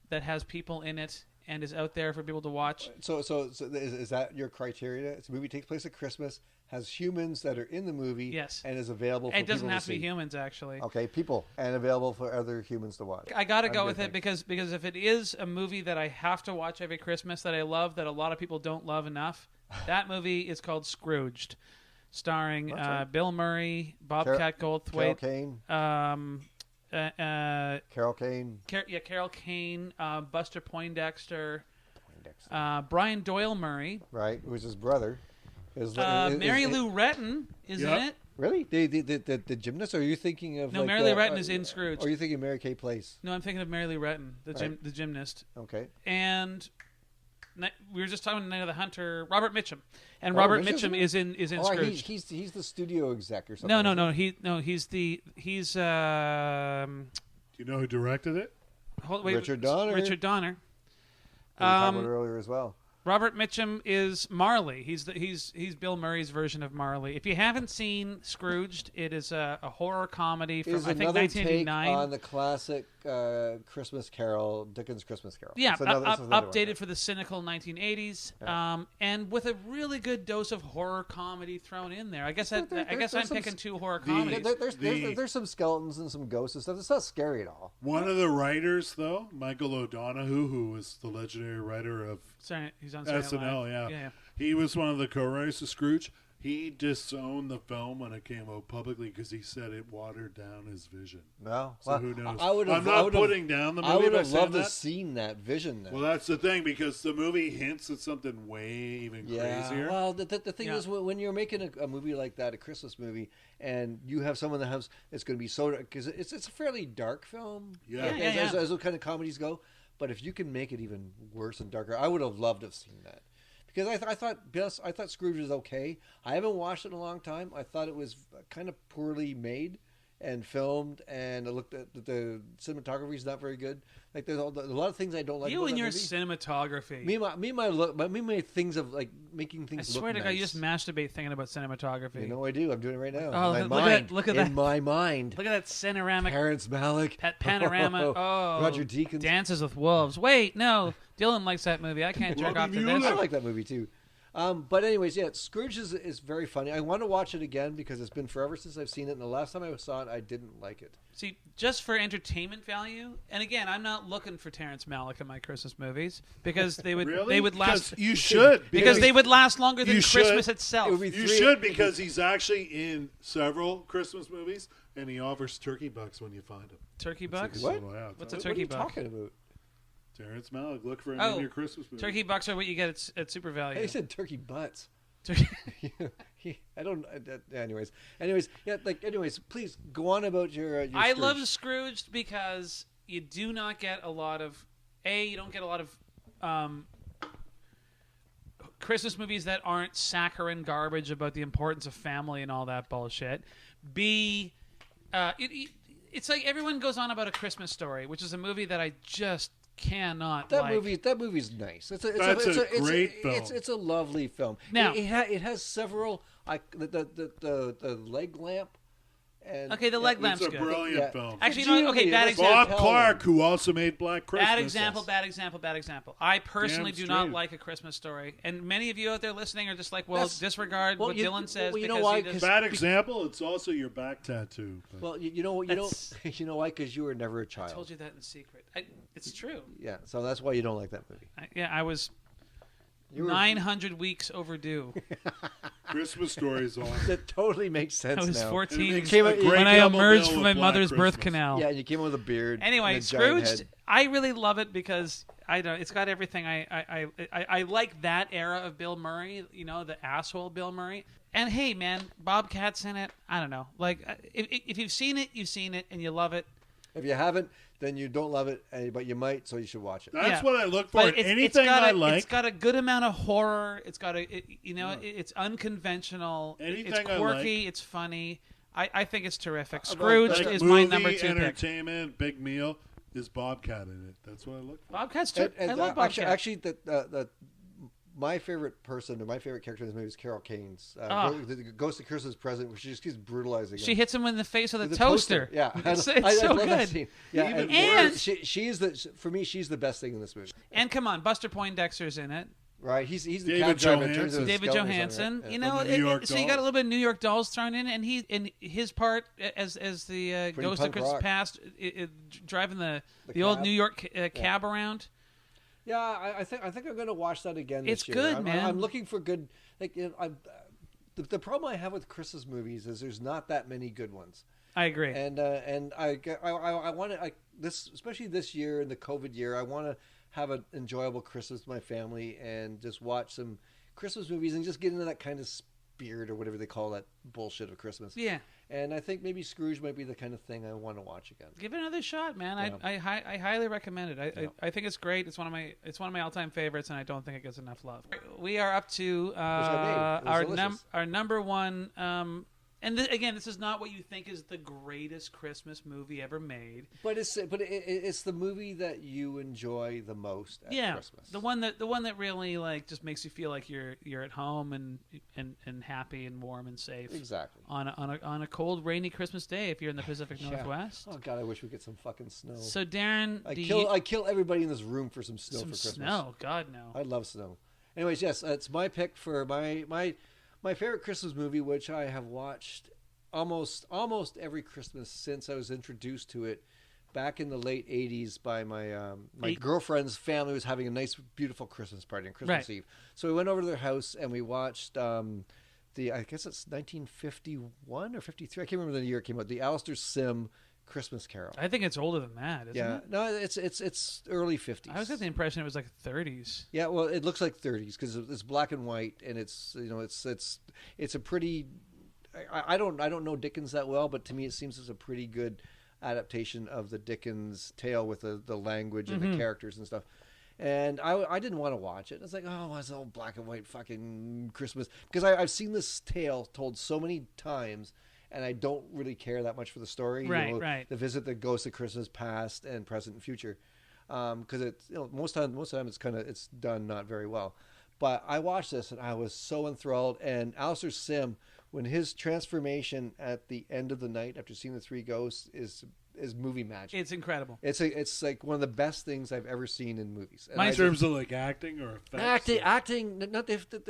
that has people in it, and is out there for people to watch. So is that your criteria? It's a movie takes place at Christmas, has humans that are in the movie, Yes. and is available for It doesn't people have to be see. humans, actually. Okay, people, and available for other humans to watch. I got to That's go a with good it because if it is a movie that I have to watch every Christmas that I love, that a lot of people don't love enough, that movie is called Scrooged, starring That's right. Bill Murray, Bobcat Carol Goldthwait, Kane. Carol Kane. Carol Kane, Buster Poindexter, Brian Doyle Murray, Right, who's his brother. Mary Lou Retton is in it. Really? The gymnast? Or are you thinking of No, like, Mary Lou Retton is in Scrooge. Or are you thinking Mary Kay Place? No, I'm thinking of Mary Lou Retton, Right. the gymnast. Okay. And we were just talking Night of the Hunter, Robert Mitchum, and Robert Mitchum is in Oh, Scrooge. he's the studio exec or something. No. He's Do you know who directed it? Richard Donner. Richard Donner. We talked about it earlier as well. Robert Mitchum is Marley. He's Bill Murray's version of Marley. If you haven't seen Scrooged, it is a horror comedy from Is I think another 1989. take on the classic Christmas Carol, Dickens' Christmas Carol. Yeah, It's another one. updated for the cynical 1980s, and with a really good dose of horror comedy thrown in there. I guess I'm there's picking two horror the- comedies. There's some skeletons and some ghosts and stuff. It's not scary at all. One of the writers, though, Michael O'Donoghue, who was the legendary writer of Sorry, he's on Saturday Night SNL, Live. yeah. He was one of the co-writers of Scrooge. He disowned the film when it came out publicly because he said it watered down his vision. No, So who knows? I'm not putting down the movie. I would by have saying loved to that. have seen that vision. Then. Well, that's the thing, because the movie hints at something way even crazier. Well, the thing Yeah. is, when you're making a movie like that, a Christmas movie, and you have someone that has, it's going to be so, because it's a fairly dark film. Yeah. Like, Yeah, as those kind of comedies go. But if you can make it even worse and darker, I would have loved to have seen that. Because I thought Scrooge was okay. I haven't watched it in a long time. I thought it was kind of poorly made and filmed, and I looked at the cinematography is not very good. Like there's a lot of things I don't like. You about and that your movie. cinematography. Me my things of like making things. I swear look to God, you nice. just masturbate thinking about cinematography. You know I do. I'm doing it right now. Oh, in my look at mind. that- look at in that. my mind. Look at that cineramic Terrence Malick. panorama. Oh, Roger Deakins. Dances with Wolves. Wait, no, Dylan likes that movie. I can't jerk off to Mueller. this. I like that movie too. But anyways, yeah, Scrooge is very funny. I want to watch it again because it's been forever since I've seen it, and the last time I saw it, I didn't like it. See, just for entertainment value, and again, I'm not looking for Terrence Malick in my Christmas movies because they would Really? they would last Because you should. because they would last longer than You should. Christmas itself. It would be You three- should, because he's actually in several Christmas movies, and he offers turkey bucks when you find him. Turkey bucks. What? What's a What turkey are you buck? talking about? Terrence Malick, look for him Oh, in your Christmas movie. Turkey bucks are what you get at Super Value. Hey, you said turkey butts. Turkey- I don't. Anyways, yeah. Anyways, please go on about your. I Scrooge. love Scrooged because you do not get a lot of you don't get a lot of Christmas movies that aren't saccharine garbage about the importance of family and all that bullshit. B, it's like everyone goes on about A Christmas Story, which is a movie that I just cannot That like. That movie's nice. It's a great film. It's a lovely film. Now- it has several. The leg lamp. And, Okay, the leg It's lamp's a good. brilliant Yeah. film. Actually, you know what? Okay, bad Bob example. Bob Clark, who also made Black Christmas. Bad example. I personally Damn do not straight. like A Christmas Story, and many of you out there listening are just like, well, That's- disregard well, what you- Dylan says well, you know because why? he does. 'Cause- Bad example. It's also your back tattoo. But Well, you know That's- you know why? Because you were never a child. I told you that in secret. It's true. Yeah, so that's why you don't like that movie. I was You were, 900 weeks overdue. Christmas Story is on. That totally makes sense I was now. 14 makes Came a out- great when I double emerged bill from of my Black mother's birth Christmas. canal. Yeah, and you came in with a beard. Anyway, and a giant Scrooged, head. I really love it because I don't. It's got everything I like that era of Bill Murray. You know, the asshole Bill Murray. And hey, man, Bobcat's in it. I don't know. Like, if you've seen it, you've seen it, and you love it. If you haven't, then you don't love it, but you might, so you should watch it. That's Yeah. what I look for. But in anything I like. It's got a good amount of horror. It's got it's unconventional. Anything it's I quirky. like. It's funny. I think it's terrific. About Scrooged that is movie, my number 2 pick. entertainment, big meal, is Bobcat in it. That's what I look for. Bobcat's And I love Bobcat. actually, the my favorite person or my favorite character in this movie is Carol Kane's the Ghost of Christmas Present, where she just keeps brutalizing him. She hits him in the face with a toaster. Yeah, it's so love good. That scene. Yeah, And she's the best thing in this movie. And come on, Buster Poindexter's in it. Right, he's the David cab driver. Johansen. David Johansen. Right? You know, so you got a little bit of New York Dolls thrown in, and his part as the Ghost of Christmas Past, driving the old New York cab around. Yeah, I think I'm going to watch that again this year. It's good, man. I'm looking for good. Like, the problem I have with Christmas movies is there's not that many good ones. I agree. And I want to this, especially this year in the COVID year. I want to have an enjoyable Christmas with my family and just watch some Christmas movies and just get into that kind of spirit or whatever they call that bullshit of Christmas. Yeah. And I think maybe Scrooge might be the kind of thing I want to watch again. Give it another shot, man. Yeah. I highly recommend it. I think it's great. It's one of my all-time favorites, and I don't think it gets enough love. We are up to our number one. And again, this is not what you think is the greatest Christmas movie ever made. But it's the movie that you enjoy the most at Christmas. The one that really like just makes you feel like you're at home and happy and warm and safe. Exactly. On a cold, rainy Christmas day if you're in the Pacific Northwest. Oh God, I wish we could get some fucking snow. So Darren, I kill everybody in this room for some snow for Christmas. Snow, God no. I love snow. Anyways, yes, it's my pick for my favorite Christmas movie, which I have watched almost every Christmas since I was introduced to it back in the late 80s by my girlfriend's family was having a nice, beautiful Christmas party on Christmas Eve. So we went over to their house and we watched I guess it's 1951 or 53. I can't remember the year it came out. The Alistair Sim Christmas Carol. I think it's older than that, isn't it? No, it's early 50s. I was getting the impression it was like 30s. Yeah, well, it looks like 30s because it's black and white, and it's a pretty. I don't know Dickens that well, but to me it seems it's a pretty good adaptation of the Dickens tale with the language and the characters and stuff. And I didn't want to watch it. I was like, oh, it's all black and white fucking Christmas, because I've seen this tale told so many times. And I don't really care that much for the story. Right. The visit that goes to Christmas past and present and future, because it's most of the time it's done not very well. But I watched this and I was so enthralled. And Alistair Sim, when his transformation at the end of the night after seeing the three ghosts is movie magic. It's incredible. It's like one of the best things I've ever seen in movies. And in terms of like acting or effects? Acting, not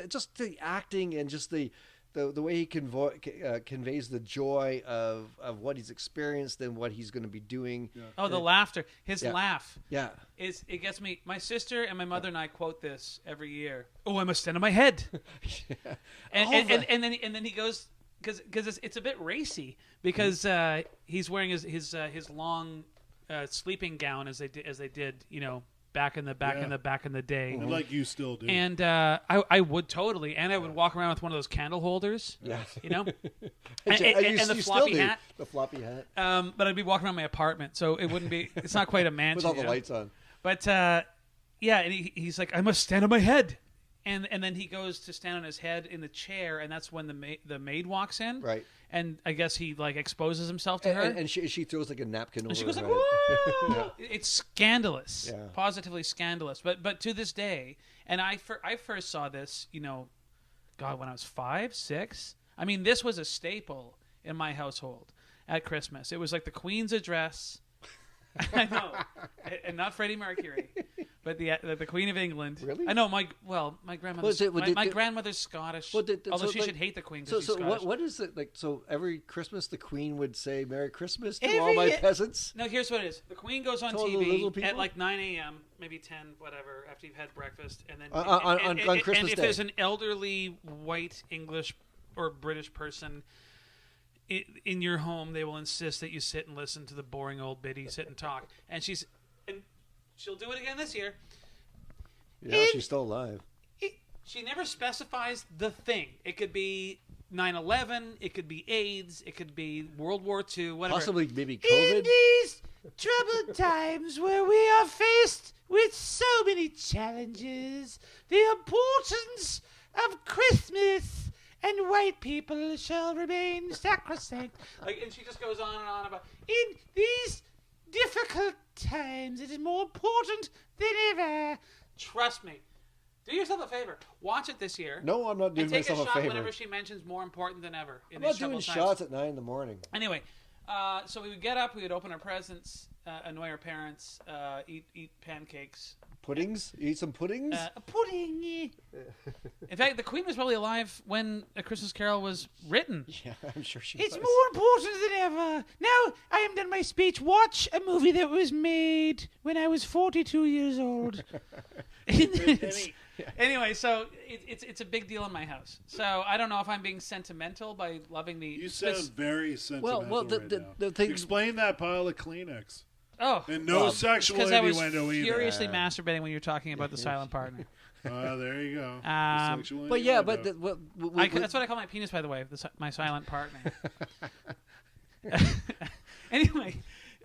just the acting and just the way he conveys the joy of what he's experienced and what he's going to be doing. Yeah. Oh, the laughter. His laugh. Yeah. It gets me. My sister and my mother and I quote this every year. Oh, I must stand on my head. And then he goes, because it's a bit racy, because he's wearing his long sleeping gown as they did, back in the day, and like you still do. And I would totally, and I would walk around with one of those candle holders. Yeah, and the floppy hat. The floppy hat. But I'd be walking around my apartment, so it wouldn't be. It's not quite a mansion with all the lights on. But and he's like, I must stand on my head. And then he goes to stand on his head in the chair, and that's when the maid walks in. Right. And I guess he like exposes himself to her. And she throws like a napkin over she goes her like, head. whoa! It's scandalous. Yeah. Positively scandalous. But to this day, and I first saw this, God, when I was 5, 6. I mean, this was a staple in my household at Christmas. It was like the Queen's address. I know. And not Freddie Mercury. But the Queen of England. Really? I know. My grandmother's my grandmother's Scottish. Although she should hate the Queen because she's Scottish. What is it like? So every Christmas the Queen would say "Merry Christmas" to all my peasants. No, here's what it is. The Queen goes on TV at like 9 a.m., maybe 10, whatever, after you've had breakfast, and then on Christmas and if Day. there's an elderly white English or British person in your home, they will insist that you sit and listen to the boring old biddy sit and talk, and she'll do it again this year. Yeah, she's still alive. She never specifies the thing. It could be 9/11. It could be AIDS. It could be World War II. Whatever. Possibly maybe COVID. In these troubled times where we are faced with so many challenges, the importance of Christmas and white people shall remain sacrosanct. And she just goes on and on about, in these difficult times, it is more important than ever. Trust me, Do yourself a favor. Watch it this year. No, I'm not doing and take myself a shot favor. whenever she mentions more important than ever. I'm not doing shots at 9 in the morning. Anyway, so we would get up, we would open our presents, annoy our parents, eat pancakes. Puddings? You eat some puddings? A pudding. In fact, the Queen was probably alive when A Christmas Carol was written. Yeah, I'm sure she It's was. more important than ever. Now I am done my speech. Watch a movie that was made when I was 42 years old. Anyway, so it's a big deal in my house. So I don't know if I'm being sentimental by loving the. You sound very sentimental Well, right now. the thing. Explain that pile of Kleenex. Oh, And no sexual because I was innuendo either. furiously masturbating when you're talking about the silent partner. There you go. Um, But yeah, but innuendo. That's what I call my penis, by the way. My silent partner. Anyway,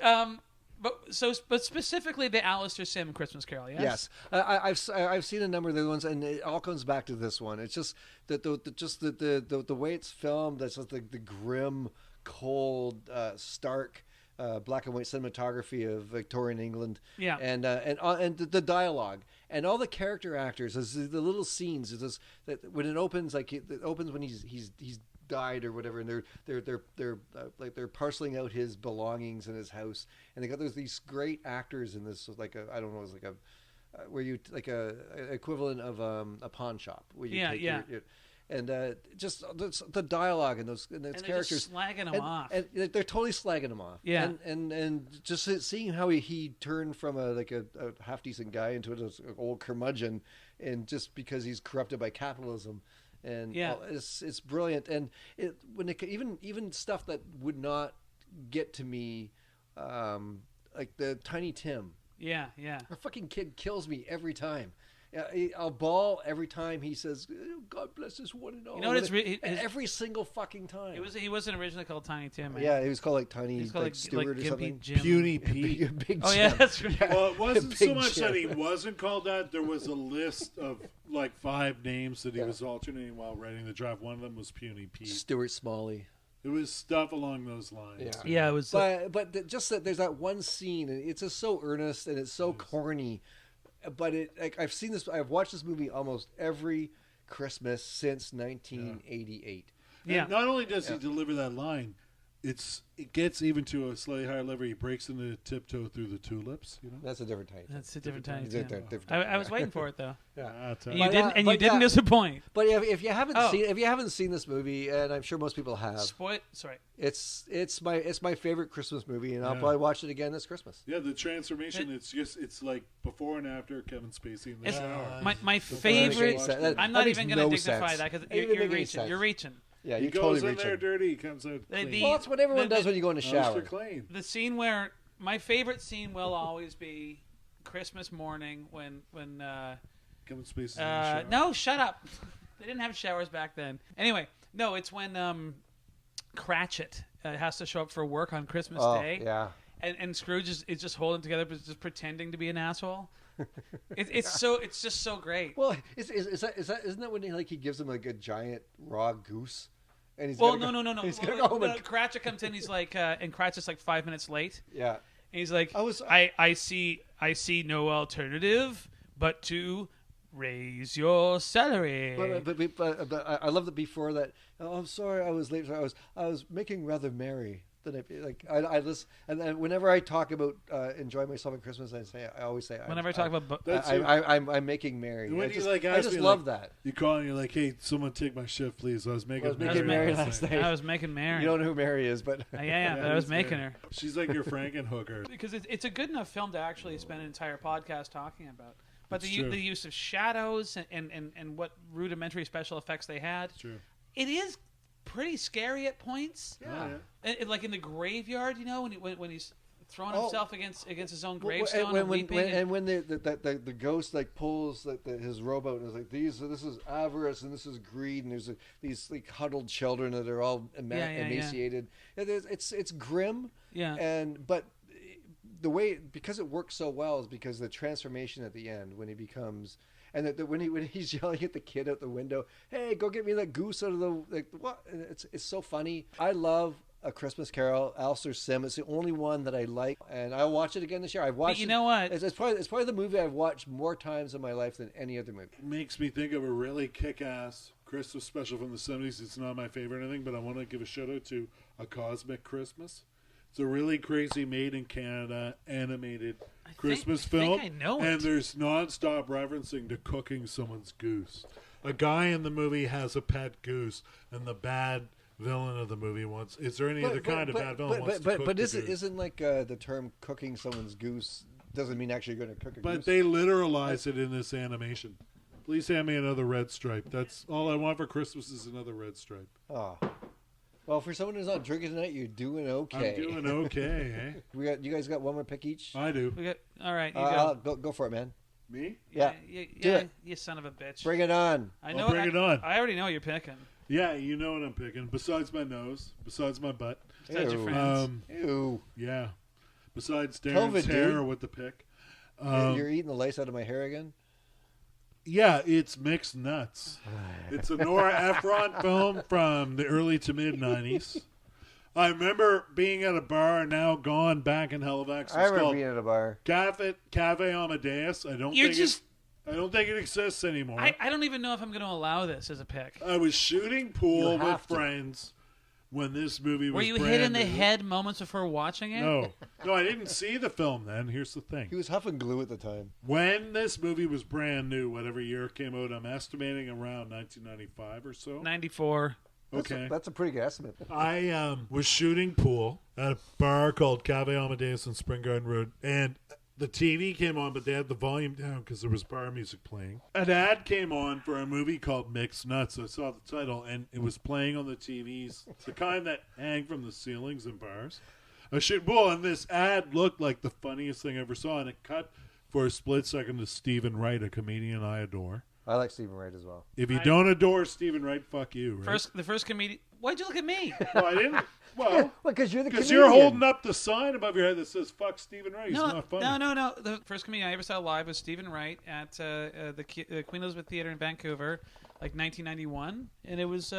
but specifically the Alistair Sim Christmas Carol. Yes. Yes, I've seen a number of the ones, and it all comes back to this one. It's just the way it's filmed. That's just the grim, cold, stark. Black and white cinematography of Victorian England, Yeah. and the dialogue and all the character actors, the little scenes. It's just that when it opens, like it opens when he's died or whatever, and they're parceling out his belongings in his house, and they got these great actors in this, like I don't know, it's like where you like a equivalent of a pawn shop where you take your and just the dialogue and those characters just slagging him off. and they're totally slagging him off. Yeah. and just seeing how he turned from a half decent guy into an old curmudgeon, and just because he's corrupted by capitalism, and it's brilliant. And even stuff that would not get to me, like the Tiny Tim. Yeah. The fucking kid kills me every time. I'll bawl every time he says, "God bless this one and all." You know what? Every single fucking time. He wasn't originally called Tiny Tim. Man. Yeah, he was called like Tiny, He's called like Stewart or Gimpy something. Jim. Puny Pete. Big Oh yeah, Jim. that's right. Well, it wasn't Big so much Jim. that he wasn't called that. There was a list of like 5 names that he was alternating while writing the draft. One of them was Puny Pete. Stuart Smalley. It was stuff along those lines. Yeah, it was. But just that there's that one scene, and it's just so earnest and it's so corny. But I've watched this movie almost every Christmas since 1988. Yeah. And not only does he deliver that line, it gets even to a slightly higher level. He breaks into tiptoe through the tulips. You know, That's a different Tiny Tim. That's a different Tiny Different Tim. different I was waiting for it though. That's And how- you didn't disappoint. But if you haven't Oh. seen this movie, and I'm sure most people have, Sorry. it's my favorite Christmas movie, and I'll Yeah. probably watch it again this Christmas. Yeah, the transformation. It's like before and after Kevin Spacey in the It's shower. my favorite. That I'm not makes even going to no dignify sense. that because It doesn't you're make any reaching. sense. You're reaching. Yeah, He you goes totally in reach there it. dirty. He comes out clean. Well, that's what everyone does when you go in the shower. Mr. Clean. The scene where my favorite scene will always be Christmas morning when Kevin Spacey's in the shower. no, shut up. They didn't have showers back then. Anyway, no, it's when Cratchit has to show up for work on Christmas Day. Yeah. And Scrooge is just holding together, but just pretending to be an asshole. It's just so great. Well, isn't that when he gives him like a giant raw goose? And he's Well, gotta no. go, He's gonna go home and Cratchit comes in. He's like, and Cratchit's like 5 minutes late. yeah. And he's like, I see no alternative but to raise your salary. But I love that before that. Oh, I'm sorry, I was late. I was making rather merry. Then I listen, and then whenever I talk about enjoying myself at Christmas, I always say Whenever I talk about I'm making merry. When I you just, like I ask just me, love like, that. You call and you're like, "Hey, someone take my shift, please." I was making merry last night. I was making Mary. You don't know who Mary is, but Yeah, but I was that's making fair. her. She's like your Frankenhooker. Because it's a good enough film to actually spend an entire podcast talking about. But It's the true. use of shadows and what rudimentary special effects they had, True. it is pretty scary at points. yeah. Like in the graveyard, when he's throwing Oh. himself against his own Well, gravestone and weeping. when the ghost like pulls his robe out and is like this is avarice and this is greed, and there's these like huddled children that are all emaciated. It's grim. Yeah. But the way, because it works so well, is because the transformation at the end when he becomes. And when he's yelling at the kid out the window, "Hey, go get me that goose out of the what?" And it's so funny. I love A Christmas Carol, Alistair Sim. It's the only one that I like, and I'll watch it again this year. I've watched. But you know what? It's probably the movie I've watched more times in my life than any other movie. Makes me think of a really kick-ass Christmas special from the 70s. It's not my favorite or anything, but I want to give a shout out to A Cosmic Christmas. It's a really crazy made in Canada animated Christmas film. I think I know it. And there's non-stop referencing to cooking someone's goose. A guy in the movie has a pet goose, and the bad villain of the movie wants. Is there any other kind of bad villain wants to cook the goose? Isn't like the term cooking someone's goose doesn't mean actually going to cook a goose. But they literalize it in this animation. Please hand me another red stripe. That's all I want for Christmas is another red stripe. Oh. Well, for someone who's not drinking tonight, you're doing okay. I'm doing okay, eh? You guys got one more pick each? I do. All right, you go. Go for it, man. Me? Yeah. Do it. You son of a bitch. Bring it on. I know. Bring it on. I already know what you're picking. Yeah, you know what I'm picking. Besides my nose, besides my butt. Besides your friends. Ew. Yeah. Besides Darren's COVID, hair dude. with the pick. You're eating the lace out of my hair again? Yeah, it's Mixed Nuts. It's a Nora Ephron film from the early to mid 90s. I remember being at a bar now gone back in Halifax. I remember being at a bar. Cafe Amadeus. I don't think it exists anymore. I don't even know if I'm going to allow this as a pick. I was shooting pool with friends when this movie was Were you brand hit in the new. head moments before watching it? No, I didn't see the film then. Here's the thing. He was huffing glue at the time. When this movie was brand new, whatever year it came out, I'm estimating around 1995 or so. 94. Okay. That's a pretty good estimate. I was shooting pool at a bar called Cafe Amadeus on Spring Garden Road, and the TV came on, but they had the volume down because there was bar music playing. An ad came on for a movie called Mixed Nuts. I saw the title, and it was playing on the TVs, the kind that hang from the ceilings in bars. I was shooting pool, and this ad looked like the funniest thing I ever saw, and it cut for a split second to Stephen Wright, a comedian I adore. I like Stephen Wright as well. If you don't adore Stephen Wright, fuck you, right? The first comedian. Why'd you look at me? Well, I didn't. Well, because you're the because comedian. you're holding up the sign above your head that says "fuck Stephen Wright." He's not funny. No. The first comedian I ever saw live was Stephen Wright at the Queen Elizabeth Theatre in Vancouver, like 1991, and it was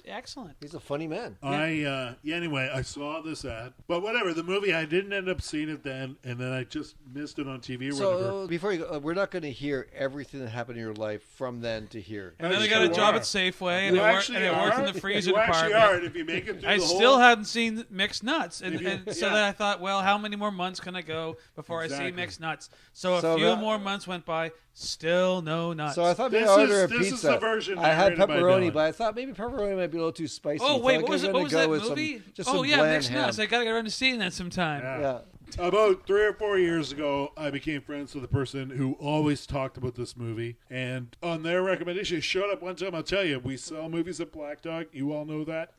excellent. He's a funny man. Anyway, I saw this ad, but whatever. The movie, I didn't end up seeing it then, and then I just missed it on TV or whatever. So before you go, we're not going to hear everything that happened in your life from then to here. And then I got a job at Safeway, and it worked in the freezer you department. Actually are, and if you make it through I the still whole... hadn't seen Mixed Nuts, and so yeah. then I thought, well, how many more months can I go before I see Mixed Nuts? So a few more months went by, still no nuts. So I thought maybe I'd order a pizza. This is the version I had narrated by pepperoni, Dylan. but I thought maybe pepperoni might be a little too spicy. Oh, so wait, I what was think I'm that gonna go movie? with some Yeah, bland Mixed ham. Nuts. I got to get around to seeing that sometime. Yeah. About 3 or 4 years ago, I became friends with a person who always talked about this movie. And on their recommendation, he showed up one time. I'll tell you, we sell movies at Black Dog. You all know that.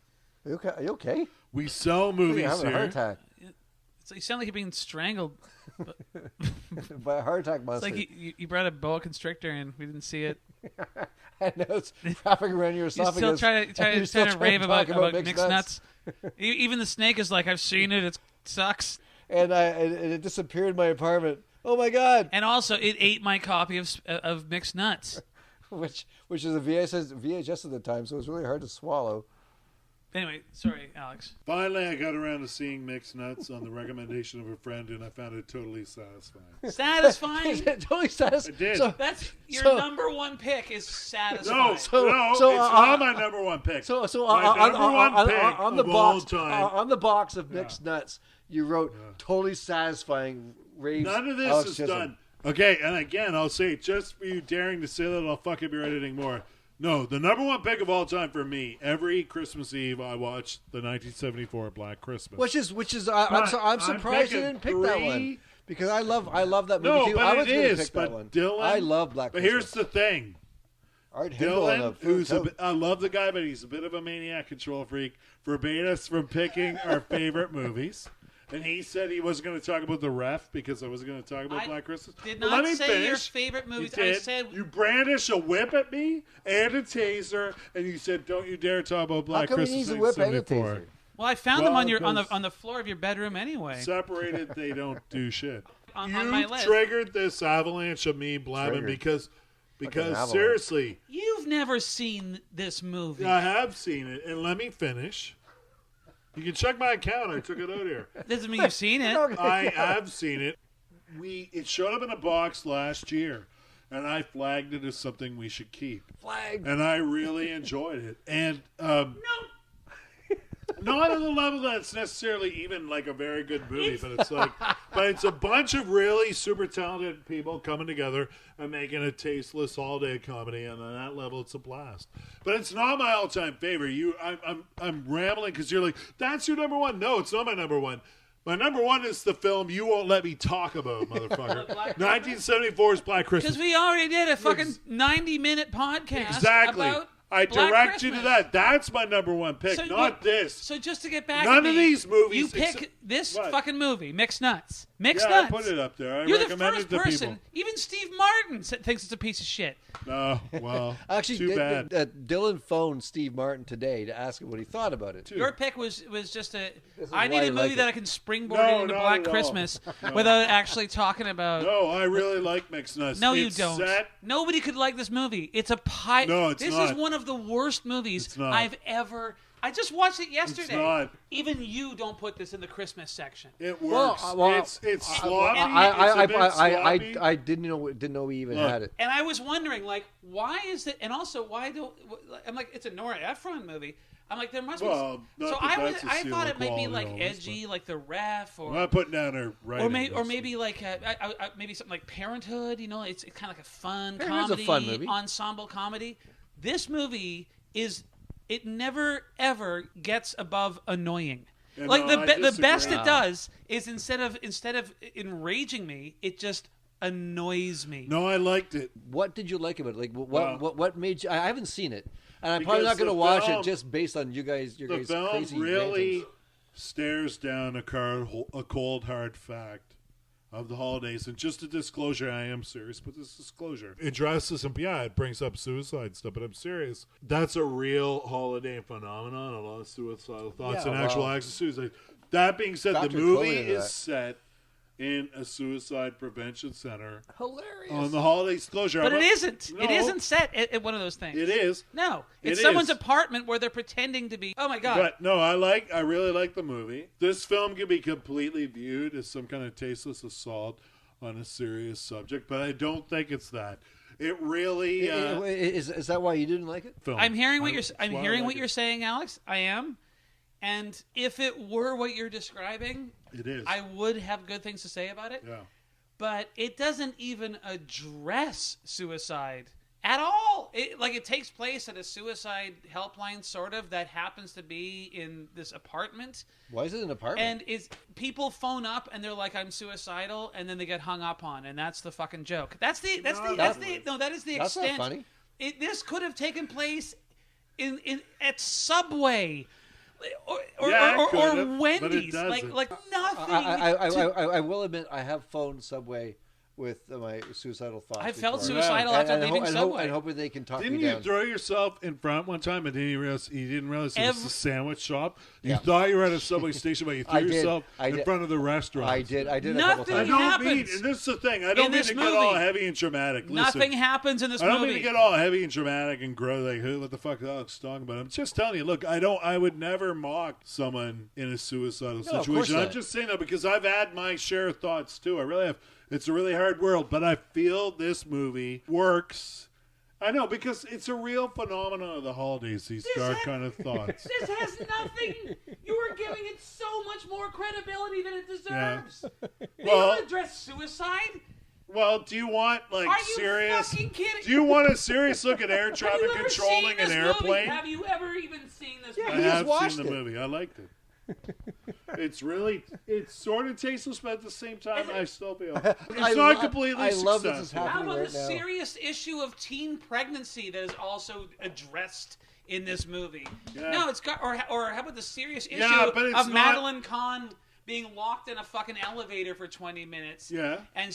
Are you okay? We sell movies You're having here. a heart attack. You sound like you're being strangled. By a heart attack It's monster. like you brought a boa constrictor and we didn't see it. I know it's wrapping around your You esophagus. still try to rave talk about mixed nuts. Even the snake is like, I've seen it. It sucks. And it disappeared in my apartment. Oh my god! And also, it ate my copy of Mixed Nuts. which is a VHS at the time, so it was really hard to swallow. Anyway, sorry, Alex. Finally, I got around to seeing Mixed Nuts on the recommendation of a friend, and I found it totally satisfying. Satisfying? Totally satisfying. I did. So, That's your So- number one pick is satisfying. No, it's not my number one pick. So my number one pick on the of box all time. on the box of Mixed Nuts, you wrote totally satisfying raves. None of this Alex is Chisholm. done. Okay, and again, I'll say, just for you daring to say that, I'll fuck up your editing more. No, the number one pick of all time for me, every Christmas Eve, I watched the 1974 Black Christmas. Which is I'm surprised you didn't pick that one because I love that movie No, too. but I was it going to is. pick But that one. Dylan, I love Black But Christmas. here's the thing. Art Hindle on a Dylan, fruit tote. I love the guy, but he's a bit of a maniac control freak, forbade us from picking our favorite movies. And he said he wasn't going to talk about The Ref because I wasn't going to talk about Black Christmas. Did But not let me say finish. your favorite movies. You I did. said You brandish a whip at me and a taser, and you said, "Don't you dare talk about Black How come he Christmas." needs a whip and a 1974. taser? Well, I found them on because the floor of your bedroom anyway. Separated, they don't do shit. on You my list. triggered this avalanche of me blabbing Triggered. because avalanche. You've never seen this movie. I have seen it, and let me finish. You can check my account. I took it out here. Doesn't mean you've seen it. I have seen it. It showed up in a box last year, and I flagged it as something we should keep. Flagged. And I really enjoyed it. And not on the level that it's necessarily even like a very good movie, but it's a bunch of really super talented people coming together and making a tasteless holiday comedy, and on that level, it's a blast. But it's not my all-time favorite. I'm rambling because you're like, that's your number one. No, it's not my number one. My number one is the film you won't let me talk about, motherfucker. 1974's Black Christmas. Because we already did a fucking 90-minute podcast. Exactly. About I Black direct you to Christmas. that. That's my number one pick, So not this. So just to get back None to of me, these movies you pick except- this What? fucking movie, Mixed Nuts. Mixed Yeah, I Nuts. put it up there. I You're the recommend first it to person. people. Even Steve Martin thinks it's a piece of shit. Oh, well, Actually, too bad. Dylan phoned Steve Martin today to ask him what he thought about it. Your pick was just a. is I need why a you movie like that it. I can springboard No, into not Black at all. Christmas without actually talking about. No, I really like Mixed Nuts. No, you It's don't. set- Nobody could like this movie. It's a pie. No, it's this not. is one of the worst movies It's not. I've ever. I just watched it yesterday. not. Even you don't put this in the Christmas section. It works. it's sloppy. I didn't know we even Look. had it. And I was wondering, like, why is it? And also, why don't? I'm like, it's a Nora Ephron movie. I'm like, there must Well, be. not So that I that's a I seal thought of it might be quality like always, edgy, like The Ref, I'm not putting down her writing. or maybe like maybe something like Parenthood. You know, it's kind of like a fun Parenthood's a comedy, fun movie. ensemble comedy. This movie is. It never ever gets above annoying. Yeah, Like no, I the best disagree. it does is instead of enraging me, it just annoys me. No, I liked it. What did you like about it? Like, Well- what made you? I haven't seen it, and I'm probably Because not going to the watch film- it just based on your guys' The crazy film really rantings. stares down a cold, hard fact of the holidays. And just a disclosure, I am serious, but this disclosure. It addresses some, it brings up suicide stuff, but I'm serious. That's a real holiday phenomenon, a lot of suicidal thoughts Yeah, and actual well, acts of suicide. That being said, Factor the movie COVID into is that. set in a suicide prevention center Hilarious. on the holiday disclosure. But it isn't. No, It isn't set at one of those things. It is. No, it's It someone's is. apartment where they're pretending to be. Oh my god! But no, I really like the movie. This film can be completely viewed as some kind of tasteless assault on a serious subject, but I don't think it's that. It really Is that why you didn't like it? film. I'm hearing what That's I'm why I hearing like what it. you're saying, Alex. I am, and if it were what you're describing, It is. I would have good things to say about it. Yeah. But it doesn't even address suicide at all. It takes place at a suicide helpline, sort of, that happens to be in this apartment. Why is it an apartment? And is people phone up and they're like, I'm suicidal, and then they get hung up on, and that's the fucking joke. That is the That's not extent. funny. This could have taken place at Subway or Yeah, it could have, but it Wendy's, doesn't. like nothing. I will admit I have phoned Subway with my suicidal thoughts. I felt before. suicidal after leaving Subway. And hoping they can talk Didn't me you down. throw yourself in front one time and you didn't realize it was a sandwich shop? You Yeah. thought you were at a Subway station, but you threw I did. yourself I in did. front of the restaurant. I did a couple Nothing I times. don't happens mean, and this is the thing, I don't in mean this to get all movie. heavy and dramatic. Listen, Nothing happens in this I don't movie. mean to get all heavy and dramatic and grow like what the fuck is Alex talking about. I'm just telling you. Look, I would never mock someone in a suicidal of course situation. I'm not. just saying that because I've had my share of thoughts too. I really have. It's a really hard world, but I feel this movie works. I know because it's a real phenomenon of the holidays. These dark kind of thoughts. This has nothing. You are giving it so much more credibility than it deserves. They Well- don't address suicide. Well, do you want like Are you serious? fucking kidding? Do you want a serious look at air Have traffic you ever controlling seen this an movie? airplane? Have you ever even seen this Yeah, I movie? he just have watched seen the it. movie. I liked it. It's sort of tasteless, but at the same time, I still feel it's not completely I love this is successful. How happening about right the now. serious issue of teen pregnancy that is also addressed in this movie? Yeah. No, it's got or how about the serious issue Yeah, but it's of not- Madeline Kahn being locked in a fucking elevator for 20 minutes? Yeah. and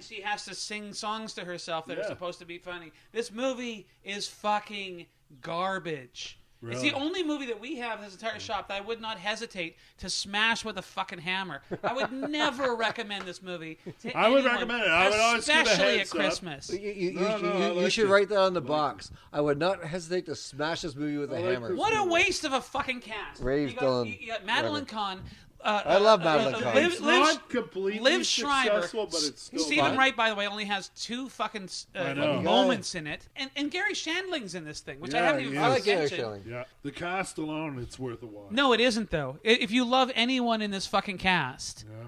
she has to sing songs to herself that are Yeah. supposed to be funny. This movie is fucking garbage. It's the only movie that we have in this entire shop that I would not hesitate to smash with a fucking hammer. I would never recommend this movie to I would anyone, recommend it. I would always give a especially heads at up. Christmas. You should write that on the box. I would not hesitate to smash this movie with a hammer. What a waste of a fucking cast. Rave Dylan. You got Madeline Kahn. I love Madeline Kahn. It's not completely Liv Schreiber. successful, but it's still Stephen fun. Wright, by the way, only has 2 fucking know. moments in it, and Gary Shandling's in this thing, which I Yeah, haven't he even is. I like Gary mentioned. Schilling. Yeah, the cast alone, it's worth a watch. No, it isn't though. If you love anyone in this fucking cast, Yeah.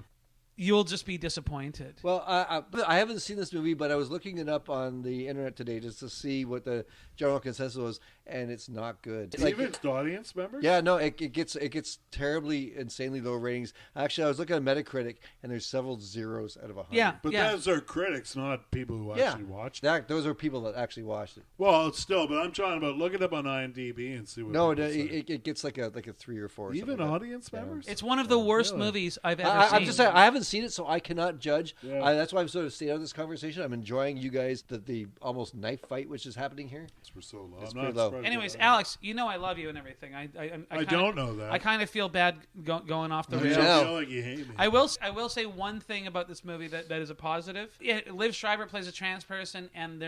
you'll just be disappointed. Well, I haven't seen this movie, but I was looking it up on the internet today just to see what the general consensus was, and it's not good. Even its audience members? Yeah, no, it gets terribly, insanely low ratings. Actually, I was looking at Metacritic, and there's several zeros out of 100. Yeah, But yeah. those are critics, not people who Yeah, actually watched. those are people that actually watched it. Well, it's still, but I'm talking about look it up on IMDb and see what. No, people say. it gets like a 3 or 4. Or Even something like audience members. It's one of the worst really? movies I've ever that. seen. I'm just saying, I haven't seen it, so I cannot judge. Yeah. That's why I'm sort of staying out of this conversation. I'm enjoying you guys the almost knife fight which is happening here. We're so low. It's I'm pretty not low. surprised Anyways, by that. Alex, you know I love you and everything. I I don't know that. I kind of feel bad going off the You rails. don't Yeah. feel like you hate me. I will say one thing about this movie that is a positive. Liv Schreiber plays a trans person, and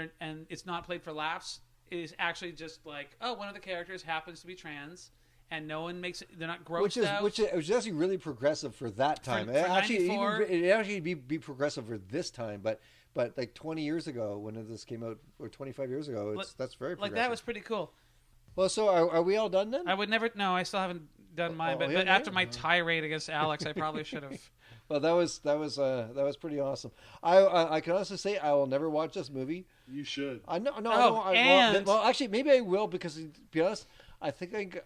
it's not played for laughs. It is actually just like, oh, one of the characters happens to be trans, and no one makes it. They're not grossed out. Which is actually really progressive for that time. For it actually 94. it actually be progressive for this time, but like 20 years ago when this came out, or 25 years ago, that's very progressive. like that was pretty cool. Well, so are we all done then? I would never. No, I still haven't done mine. But yeah, after yeah. my tirade against Alex, I probably should have. Well, that was pretty awesome. I can honestly say I will never watch this movie. You should. I know. No, Oh, I and- well, actually, maybe I will because, to be honest, I think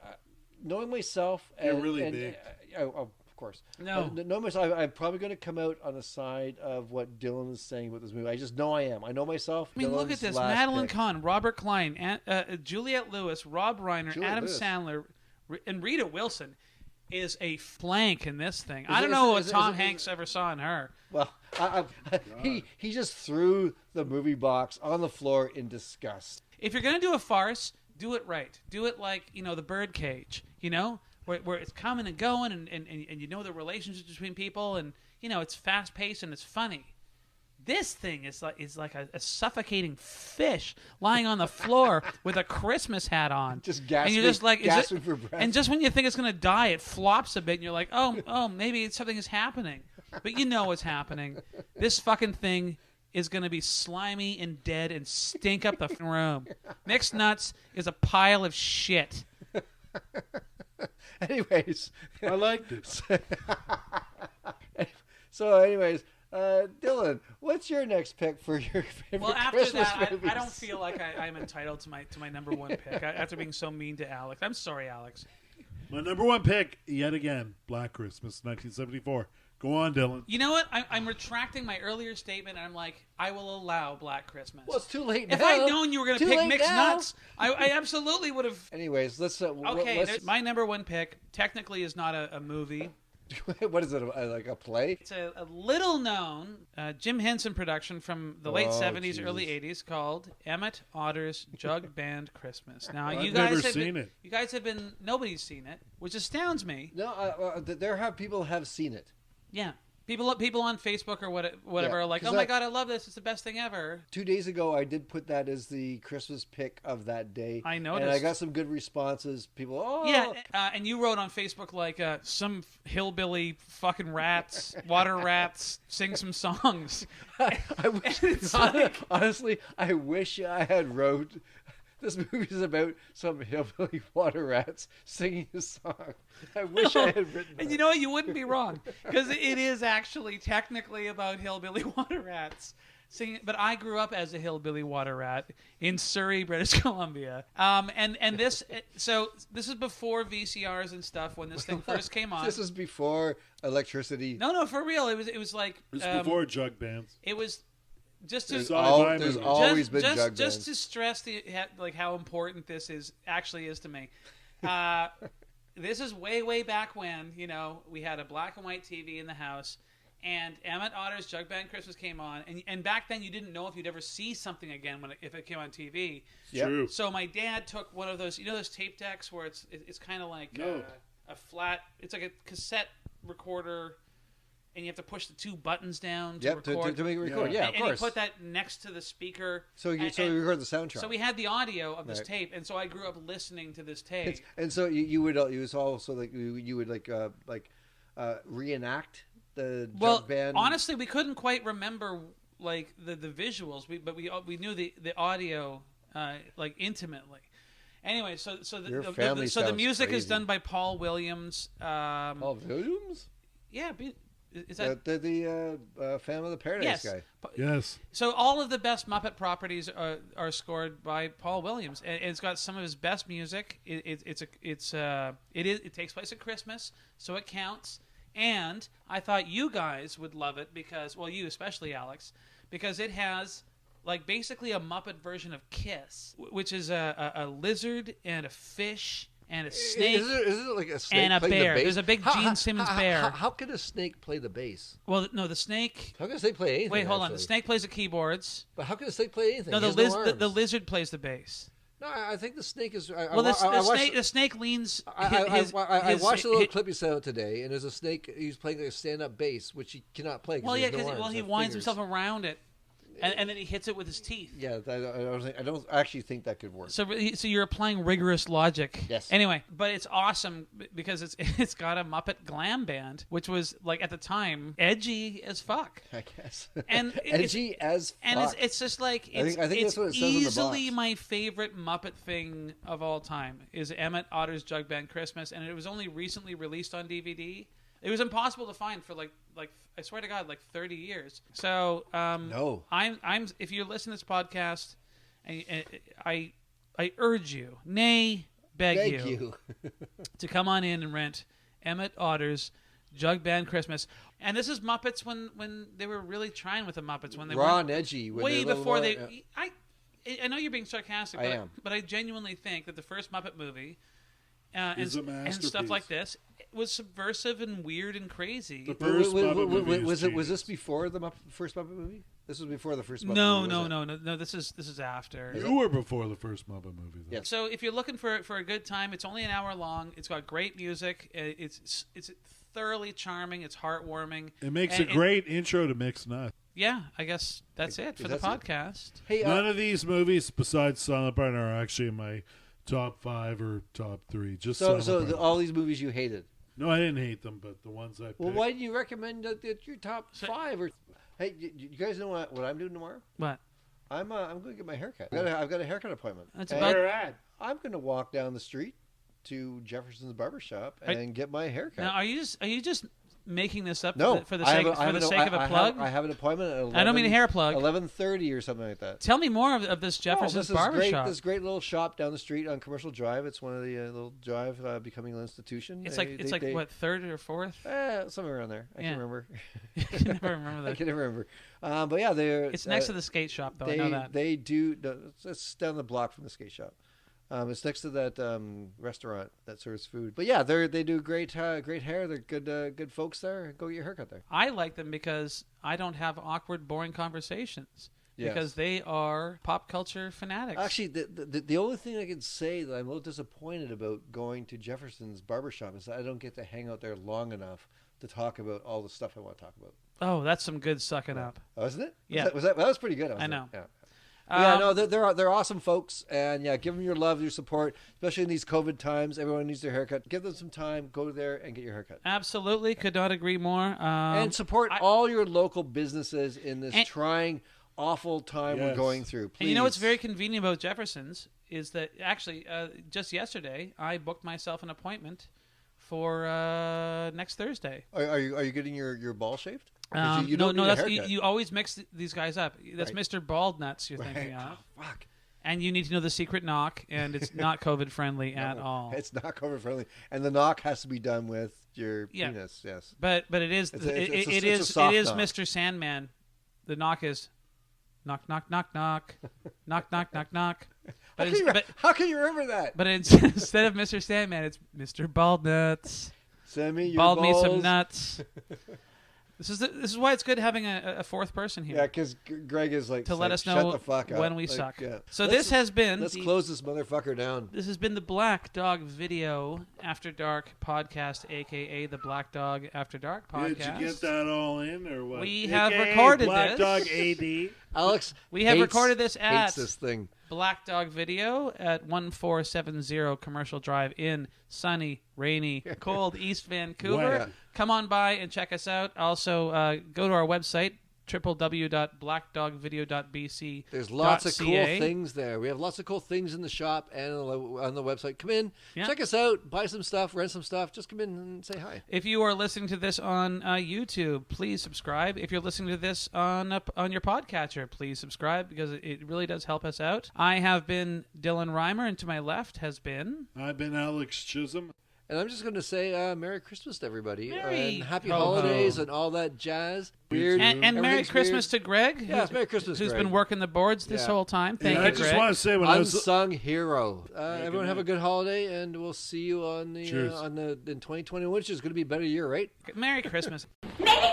knowing myself, You're and, really and, big. of course. No. Knowing myself, I'm probably going to come out on the side of what Dylan is saying about this movie. I just know I am. I know myself. I mean, look at Dylan's this: last Madeline pick. Kahn, Robert Klein, Juliette Lewis, Rob Reiner, Juliette Adam Lewis. Sandler, and Rita Wilson is a flank in this thing. I it- don't is know it- what is it- Tom is it- Hanks ever saw in her. Well, he just threw the movie box on the floor in disgust. If you're gonna do a farce, do it right. Do it like the Birdcage. Where it's coming and going, and you know the relationships between people, and it's fast paced and it's funny. This thing is like a suffocating fish lying on the floor with a Christmas hat on. Just and gasping, you're just like, is gasping it, for breath. and just when you think it's gonna die, it flops a bit, and you're like, oh, maybe something is happening, but you know what's happening. This fucking thing is going to be slimy and dead and stink up the room. Mixed Nuts is a pile of shit. Anyways, I liked it. so anyways, Dylan, what's your next pick for your favorite Well, after Christmas that, movies? I don't feel like I'm entitled to my number one pick after being so mean to Alex. I'm sorry, Alex. My number one pick, yet again, Black Christmas, 1974. Go on, Dylan. You know what? I'm retracting my earlier statement, and I'm like, I will allow Black Christmas. Well, it's too late If now. I'd known you were going to Too pick late Mixed now. Nuts, I absolutely would have. Anyways, let's. Okay, let's, my number one pick technically is not a movie. what is it? Like a play? It's a little known Jim Henson production from the late Oh, 70s, Jesus. early 80s called Emmett Otter's Jug Band Christmas. Now, I've you guys never have seen been, it. You guys have been. Nobody's seen it, which astounds me. No, people have seen it. Yeah. People on Facebook or whatever Yeah, are like, 'cause oh my God, I love this. It's the best thing ever. 2 days ago, I did put that as the Christmas pick of that day. I and I noticed. got some good responses. People, Yeah, and you wrote on Facebook like some hillbilly fucking rats, water rats, sing some songs. I wish, It's like- honestly, I wish I had wrote. This movie is about some hillbilly water rats singing a song. I wish I had written that. And you know what? You wouldn't be wrong because it is actually technically about hillbilly water rats singing. But I grew up as a hillbilly water rat in Surrey, British Columbia. And this is before VCRs and stuff when this thing first came on. This is before electricity. No, for real. It was like It was before jug bands. it was just to There's, Sci-fi there's movies. always been jug just bands. to stress how important this is to me. This is way back when we had a black and white TV in the house, And Emmett Otter's Jug Band Christmas came on, and back then you didn't know if you'd ever see something again if it came on TV. Yep. True. So my dad took one of those, those tape decks where it's kind of like No. a flat, it's like a cassette recorder, and you have to push the 2 buttons down to Yep, to record. make it record. Yeah. Yeah, and of course. he put that next to the speaker. So you record the soundtrack. So we had the audio of this Right. tape, and so I grew up listening to this tape. And so you would it was also like you would reenact the jug band. Honestly, we couldn't quite remember like the visuals, but we knew the audio like intimately. Anyway, so Your family the sounds music is crazy. done by Paul Williams. Paul Williams? Yeah, is that The Phantom of the Paradise yes? guy. Yes. So all of the best Muppet properties are scored by Paul Williams, and it's got some of his best music. It takes place at Christmas, so it counts. And I thought you guys would love it because, well, you especially, Alex, because it has like basically a Muppet version of Kiss, which is a lizard and a fish and a snake. Is it like a snake and a playing bear. the bass? There's a big Gene Simmons bear. How can a snake play the bass? Well, no, the snake. How can a snake play anything? Wait, hold on. actually? The snake plays the keyboards. But how can a snake play anything? No, He the has the arms. lizard plays the bass. No, I think the snake is. Well, the snake leans. I watched a little clip you sent out today, and there's a snake. He's playing like a stand-up bass, which he cannot play. Well, yeah, because because he winds himself around it, and then he hits it with his teeth. Yeah, I don't actually think that could work. So you're applying rigorous logic. Yes. Anyway, but it's awesome because it's got a Muppet glam band, which was like at the time edgy as fuck. I guess. And edgy as fuck. And it's just like I think it's that's what it says on the easily box. my favorite Muppet thing of all time is Emmett Otter's Jug Band Christmas, and it was only recently released on DVD. It was impossible to find for like I swear to God, like 30 years. So No. I'm if you're listening to this podcast, I urge you, nay, beg you to come on in and rent Emmett Otter's Jug Band Christmas. And this is Muppets when they were really trying with the Muppets when they raw were and edgy. When way they're a little before more- they. I know you're being sarcastic, I but am. but I genuinely think that the first Muppet movie Is a and stuff masterpiece. like this was subversive and weird and crazy. The first Muppet movie was is this before the first Muppet movie? This was before the first Muppet No, movie. no. This is after. You were before the first Muppet movie, though. Yes. So if you're looking for a good time, it's only an hour long. It's got great music. It's thoroughly charming. It's heartwarming. It makes And a great intro to Mixed Nuts. Yeah, I guess that's it for the That's it? podcast. Hey, None of these movies, besides Silent Partner, are actually in my top 5 or top 3. Just so Silent Partner. all these movies you hated. No, I didn't hate them, but the ones I picked. Well, why didn't you recommend that your top 5? Or hey, you guys know what I'm doing tomorrow? What? I'm going to get my haircut. I've got a haircut appointment. That's And about. I'm going to walk down the street to Jefferson's barbershop and get my haircut. Now, are you just making this up No, for the sake of a plug? I have an appointment at 11, I don't mean a hair plug. 11:30 or something like that. Tell me more of this Jefferson's this barbershop. This great little shop down the street on Commercial Drive. It's one of the little drive becoming an institution. It's like what, third or fourth? Somewhere around there. I can't remember. I can never remember that. I can never remember. But yeah, they're. It's next to the skate shop, though. I know that. They do. No, it's down the block from the skate shop. It's next to that restaurant that serves food. But yeah, they do great hair. They're good folks there. Go get your haircut there. I like them because I don't have awkward, boring conversations. Yes. Because they are pop culture fanatics. Actually, the only thing I can say that I'm a little disappointed about going to Jefferson's barbershop is that I don't get to hang out there long enough to talk about all the stuff I want to talk about. Oh, that's some good sucking up. Oh, wasn't it? Yeah. That was pretty good. I know. Yeah. Yeah, no, they're awesome folks, and yeah, give them your love, your support, especially in these COVID times. Everyone needs their haircut. Give them some time. Go there and get your haircut. Absolutely, could not agree more. And support all your local businesses in this trying, awful time we're going through. Please. And you know what's very convenient about Jefferson's is that actually just yesterday I booked myself an appointment for next Thursday. Are you getting your ball shaved? No, need a that's haircut. you always mix these guys up. That's Right. Mr. Bald Nuts you're thinking Right. of. Oh, fuck. And you need to know the secret knock, and it's not COVID friendly at all. It's not COVID friendly, and the knock has to be done with your penis. Yes, but it is It's it a is soft knock. Mr. Sandman. The knock is knock knock knock knock knock knock knock knock. But how can you remember that? But instead of Mr. Sandman, it's Mr. Bald Nuts. Send me your Bald balls. me some nuts. This is why it's good having a fourth person here. Yeah, because Greg is like to let us shut know the fuck up. when we Like, suck. yeah. So this has been Let's close this motherfucker down. This has been the Black Dog Video After Dark podcast, aka the Black Dog After Dark podcast. Did you get that all in, or what? We have AKA recorded Black this. Dog AD. Alex, We have hates- recorded this at hates this thing. Black Dog Video at 1470 Commercial Drive in sunny, rainy, cold East Vancouver. Wow. Come on by and check us out. Also, go to our website, www.blackdogvideo.bc. There's lots of cool things there. We have lots of cool things in the shop and on the website. Come in, check us out, buy some stuff, rent some stuff. Just come in and say hi. If you are listening to this on YouTube, please subscribe. If you're listening to this on your podcatcher, please subscribe because it really does help us out. I have been Dylan Reimer, and to my left has been... I've been Alex Chisholm. And I'm just going to say Merry Christmas to everybody. Merry and Happy ho-ho. holidays and all that jazz. Weird. And Merry Everything's Christmas weird. to Greg. Yeah, it's Merry Christmas, Who's Greg. been working the boards this whole time. Thank And you, I just Greg. want to say when I was Unsung hero. Everyone have a night. good holiday, and we'll see you on the Cheers. in 2021, which is going to be a better year, right? Merry Christmas. Merry